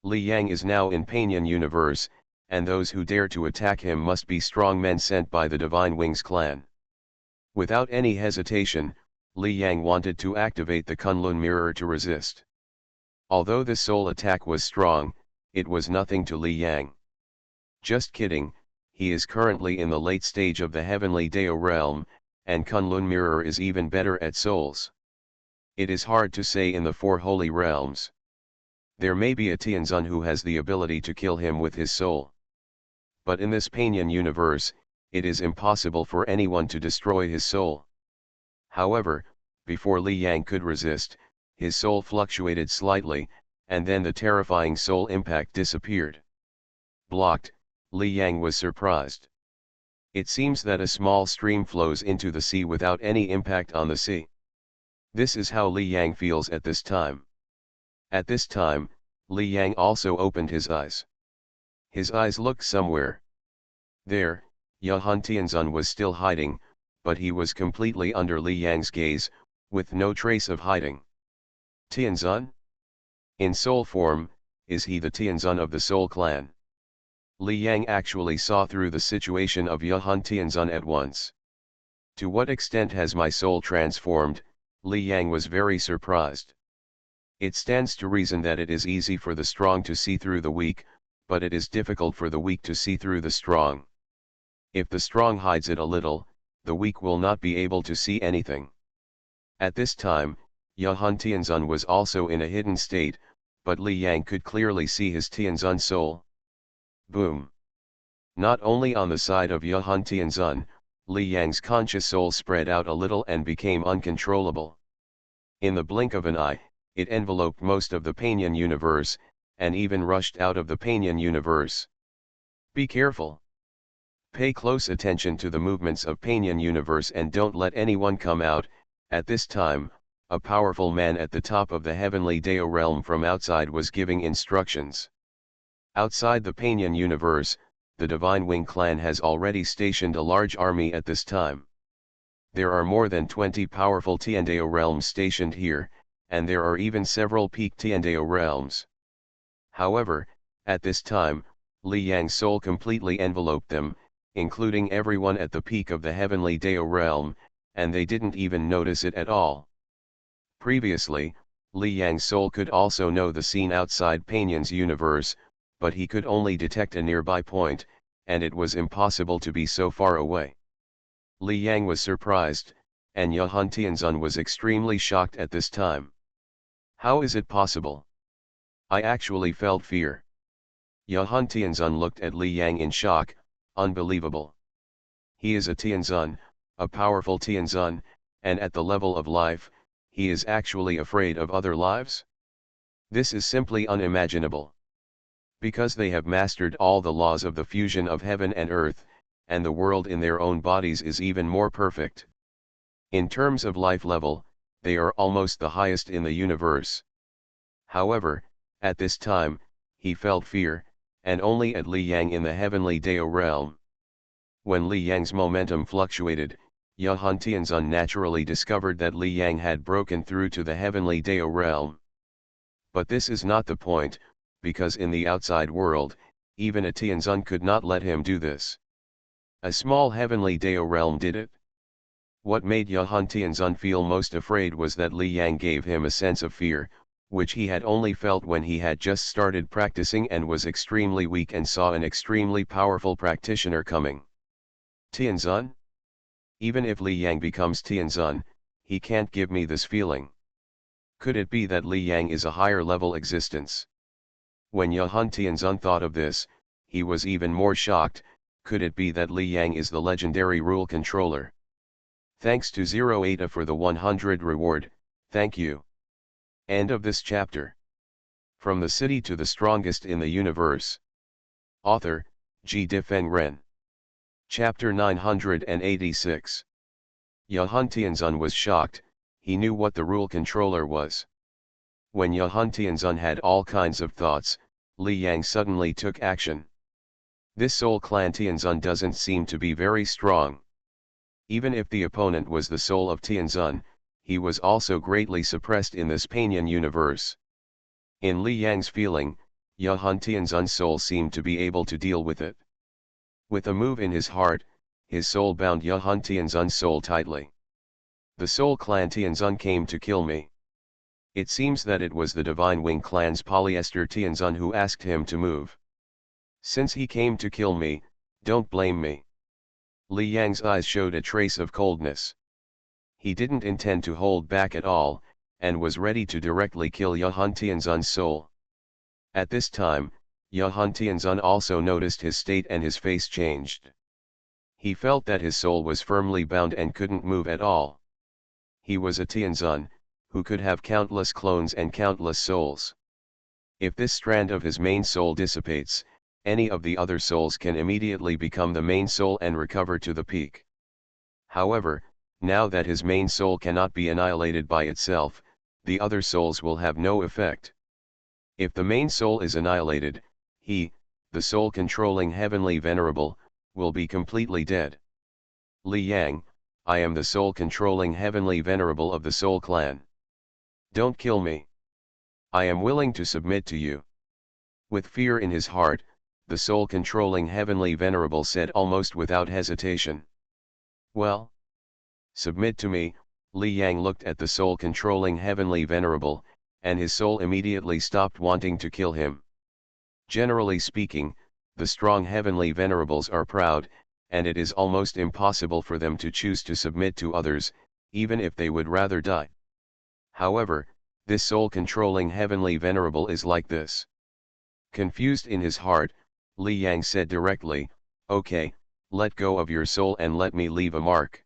Li Yang is now in Panyan universe, and those who dare to attack him must be strong men sent by the Divine Wings clan. Without any hesitation, Li Yang wanted to activate the Kunlun mirror to resist. Although the soul attack was strong, it was nothing to Li Yang. Just kidding, he is currently in the late stage of the Heavenly Dao realm, and Kunlun mirror is even better at souls. It is hard to say in the four holy realms. There may be a Tianzun who has the ability to kill him with his soul. But in this Panyan universe, it is impossible for anyone to destroy his soul. However, before Li Yang could resist, his soul fluctuated slightly, and then the terrifying soul impact disappeared. Blocked, Li Yang was surprised. It seems that a small stream flows into the sea without any impact on the sea. This is how Li Yang feels at this time. At this time, Li Yang also opened his eyes. His eyes looked somewhere. There, Yahan Tianzun was still hiding, but he was completely under Li Yang's gaze, with no trace of hiding. Tianzun? In soul form, is he the Tianzun of the Soul Clan? Li Yang actually saw through the situation of Yahan Tianzun at once. To what extent has my soul transformed? Li Yang was very surprised. It stands to reason that it is easy for the strong to see through the weak, but it is difficult for the weak to see through the strong. If the strong hides it a little, the weak will not be able to see anything. At this time, Yahan Tianzun was also in a hidden state, but Li Yang could clearly see his Tianzun soul. Boom! Not only on the side of Yahan Tianzun, Li Yang's conscious soul spread out a little and became uncontrollable. In the blink of an eye, it enveloped most of the Panyan universe, and even rushed out of the Panyan universe. Be careful. Pay close attention to the movements of Panyan universe and don't let anyone come out. At this time, a powerful man at the top of the Heavenly Dao realm from outside was giving instructions. Outside the Panyan universe, the Divine Wing clan has already stationed a large army at this time. There are more than 20 powerful Tiandao realms stationed here, and there are even several peak Tiandao realms. However, at this time, Li Yang's soul completely enveloped them, including everyone at the peak of the Heavenly Dao realm, and they didn't even notice it at all. Previously, Li Yang's soul could also know the scene outside Panyan's universe, but he could only detect a nearby point, and it was impossible to be so far away. Li Yang was surprised, and Yahan Tianzun was extremely shocked at this time. How is it possible? I actually felt fear. Yahan Tianzun looked at Li Yang in shock. Unbelievable. He is a Tianzun, a powerful Tianzun, and at the level of life, he is actually afraid of other lives? This is simply unimaginable. Because they have mastered all the laws of the fusion of heaven and earth, and the world in their own bodies is even more perfect. In terms of life level, they are almost the highest in the universe. However, at this time, he felt fear, and only at Li Yang in the Heavenly Dao realm. When Li Yang's momentum fluctuated, Yahan Tianzun naturally discovered that Li Yang had broken through to the Heavenly Dao realm. But this is not the point, because in the outside world, even a Tianzun could not let him do this. A small Heavenly Dao realm did it. What made Yahan Tianzun feel most afraid was that Li Yang gave him a sense of fear, which he had only felt when he had just started practicing and was extremely weak and saw an extremely powerful practitioner coming. Tianzun? Even if Li Yang becomes Tianzun, he can't give me this feeling. Could it be that Li Yang is a higher level existence? When Yehun Tianzun thought of this, he was even more shocked. Could it be that Li Yang is the legendary rule controller? Thanks to Zero Eta for the 100 reward, thank you. End of this chapter. From the City to the Strongest in the Universe. Author, G. Difeng Ren. Chapter 986. Yehun Tianzun was shocked. He knew what the rule controller was. When Yehun Tianzun had all kinds of thoughts, Li Yang suddenly took action. This Soul Clan Tianzun doesn't seem to be very strong. Even if the opponent was the soul of Tianzun, he was also greatly suppressed in this Panyan universe. In Li Yang's feeling, Yehun Tianzun's soul seemed to be able to deal with it. With a move in his heart, his soul bound Yehun Tianzun's soul tightly. The Soul Clan Tianzun came to kill me. It seems that it was the Divine Wing Clan's Polyester Tianzun who asked him to move. Since he came to kill me, don't blame me. Li Yang's eyes showed a trace of coldness. He didn't intend to hold back at all, and was ready to directly kill Yehun Tianzun's soul. At this time, Yehun Tianzun also noticed his state and his face changed. He felt that his soul was firmly bound and couldn't move at all. He was a Tianzun, who could have countless clones and countless souls. If this strand of his main soul dissipates, any of the other souls can immediately become the main soul and recover to the peak. However, now that his main soul cannot be annihilated by itself, the other souls will have no effect. If the main soul is annihilated, he, the soul controlling Heavenly Venerable, will be completely dead. Li Yang, I am the soul controlling Heavenly Venerable of the Soul Clan. Don't kill me. I am willing to submit to you. With fear in his heart, the soul controlling Heavenly Venerable said almost without hesitation. Well? Submit to me. Li Yang looked at the soul controlling Heavenly Venerable, and his soul immediately stopped wanting to kill him. Generally speaking, the strong Heavenly Venerables are proud, and it is almost impossible for them to choose to submit to others, even if they would rather die. However, this soul controlling Heavenly Venerable is like this. Confused in his heart, Li Yang said directly, okay, let go of your soul and let me leave a mark.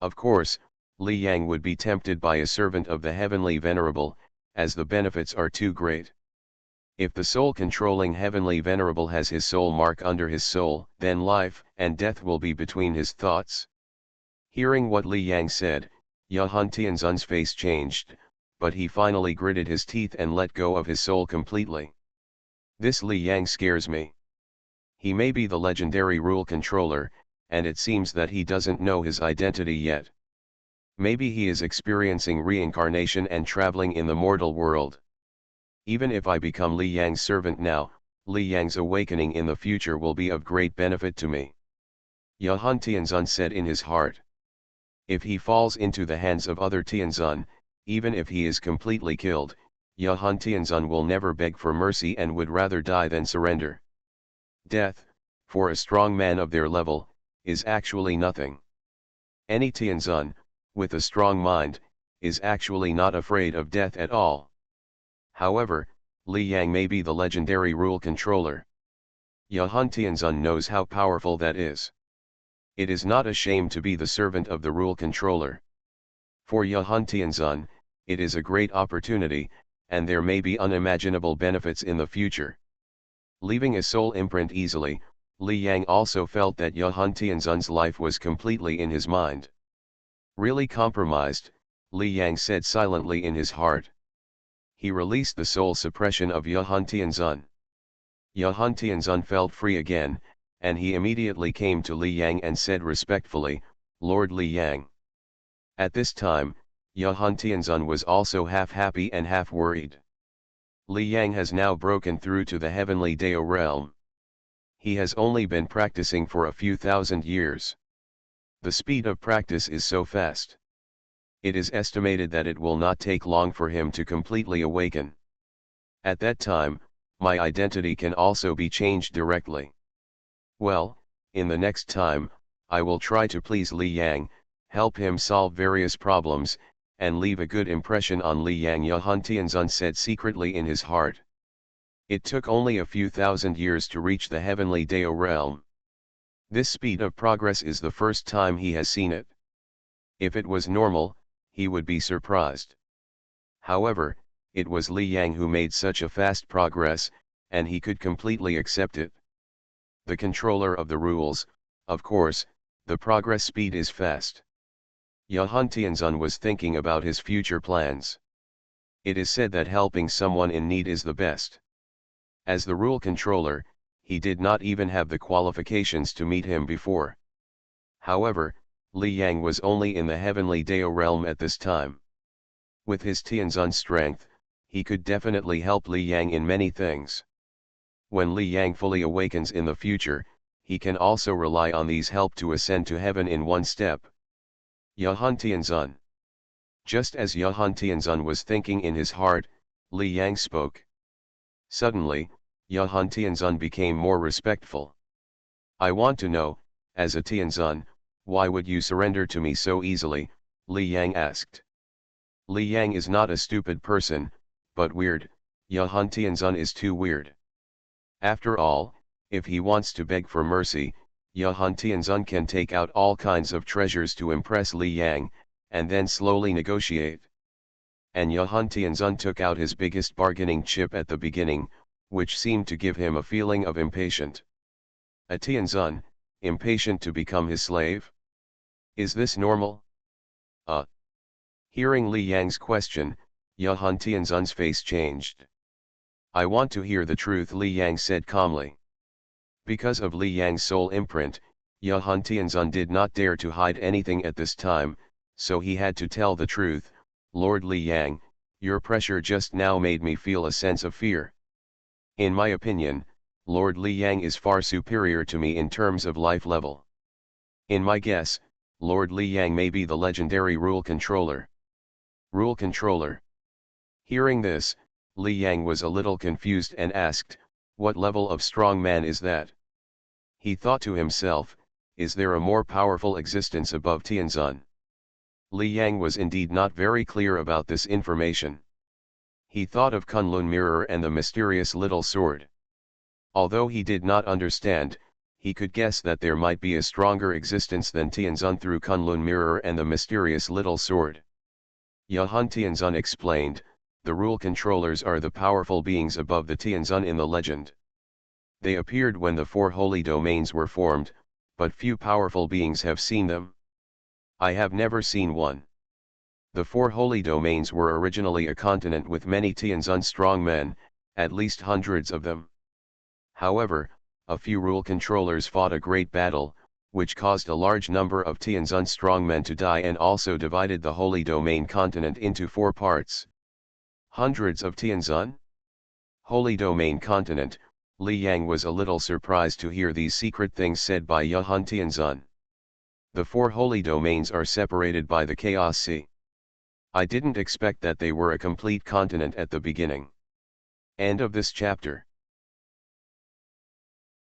Of course, Li Yang would be tempted by a servant of the Heavenly Venerable, as the benefits are too great. If the soul controlling Heavenly Venerable has his soul mark under his soul, then life and death will be between his thoughts. Hearing what Li Yang said, Yehun Tianzun's face changed, but he finally gritted his teeth and let go of his soul completely. This Li Yang scares me. He may be the legendary rule controller, and it seems that he doesn't know his identity yet. Maybe he is experiencing reincarnation and traveling in the mortal world. Even if I become Li Yang's servant now, Li Yang's awakening in the future will be of great benefit to me. Yehun Tianzun said in his heart. If he falls into the hands of other Tianzun, even if he is completely killed, Yehun Tianzun will never beg for mercy and would rather die than surrender. Death, for a strong man of their level, is actually nothing. Any Tianzun, with a strong mind, is actually not afraid of death at all. However, Li Yang may be the legendary rule controller. Yehun Tianzun knows how powerful that is. It is not a shame to be the servant of the rule controller. For Yehun Tianzun, it is a great opportunity, and there may be unimaginable benefits in the future. Leaving a soul imprint easily, Li Yang also felt that Yehun Tianzun's life was completely in his mind. Really compromised, Li Yang said silently in his heart. He released the soul suppression of Yehun Tianzun. Yehun Tianzun felt free again, and he immediately came to Li Yang and said respectfully, Lord Li Yang. At this time, Yehun Tianzun was also half happy and half worried. Li Yang has now broken through to the heavenly Dao realm. He has only been practicing for a few thousand years. The speed of practice is so fast. It is estimated that it will not take long for him to completely awaken. At that time, my identity can also be changed directly. Well, in the next time, I will try to please Li Yang, help him solve various problems, and leave a good impression on Li Yang, Yahun Tianzun said secretly in his heart. It took only a few thousand years to reach the heavenly Dao realm. This speed of progress is the first time he has seen it. If it was normal, he would be surprised. However, it was Li Yang who made such a fast progress, and he could completely accept it. The controller of the rules, of course, the progress speed is fast. Yahun Tianzun was thinking about his future plans. It is said that helping someone in need is the best. As the rule controller, he did not even have the qualifications to meet him before. However, Li Yang was only in the heavenly Dao realm at this time. With his Tianzun strength, he could definitely help Li Yang in many things. When Li Yang fully awakens in the future, he can also rely on these help to ascend to heaven in one step. Yahun Tianzun. Just as Yahun Tianzun was thinking in his heart, Li Yang spoke. Suddenly, Yahun Tianzun became more respectful. I want to know, as a Tianzun, why would you surrender to me so easily? Li Yang asked. Li Yang is not a stupid person, but weird. Yahun Tianzun is too weird. After all, if he wants to beg for mercy, Yahun Tianzun can take out all kinds of treasures to impress Li Yang, and then slowly negotiate. And Yahun Tianzun took out his biggest bargaining chip at the beginning, which seemed to give him a feeling of impatient. A Tianzun, impatient to become his slave? Is this normal? Hearing Li Yang's question, Yahun Tianzun's face changed. I want to hear the truth, Li Yang said calmly. Because of Li Yang's soul imprint, Yahun Tianzun did not dare to hide anything at this time, so he had to tell the truth. Lord Li Yang, your pressure just now made me feel a sense of fear. In my opinion, Lord Li Yang is far superior to me in terms of life level. In my guess, Lord Li Yang may be the legendary rule controller. Rule controller. Hearing this, Li Yang was a little confused and asked, what level of strong man is that? He thought to himself, is there a more powerful existence above Tianzun? Li Yang was indeed not very clear about this information. He thought of Kunlun mirror and the mysterious little sword. Although he did not understand, he could guess that there might be a stronger existence than Tianzun through Kunlun mirror and the mysterious little sword. Yahun Tianzun explained, the rule controllers are the powerful beings above the Tianzun in the legend. They appeared when the 4 holy domains were formed, but few powerful beings have seen them. I have never seen one. The 4 holy domains were originally a continent with many Tianzun strong men, at least hundreds of them. However, a few rule controllers fought a great battle, which caused a large number of Tianzun strongmen to die and also divided the Holy Domain continent into 4 parts. Hundreds of Tianzun? Holy Domain continent. Li Yang was a little surprised to hear these secret things said by Yahun Tianzun. The 4 holy domains are separated by the Chaos Sea. I didn't expect that they were a complete continent at the beginning. End of this chapter.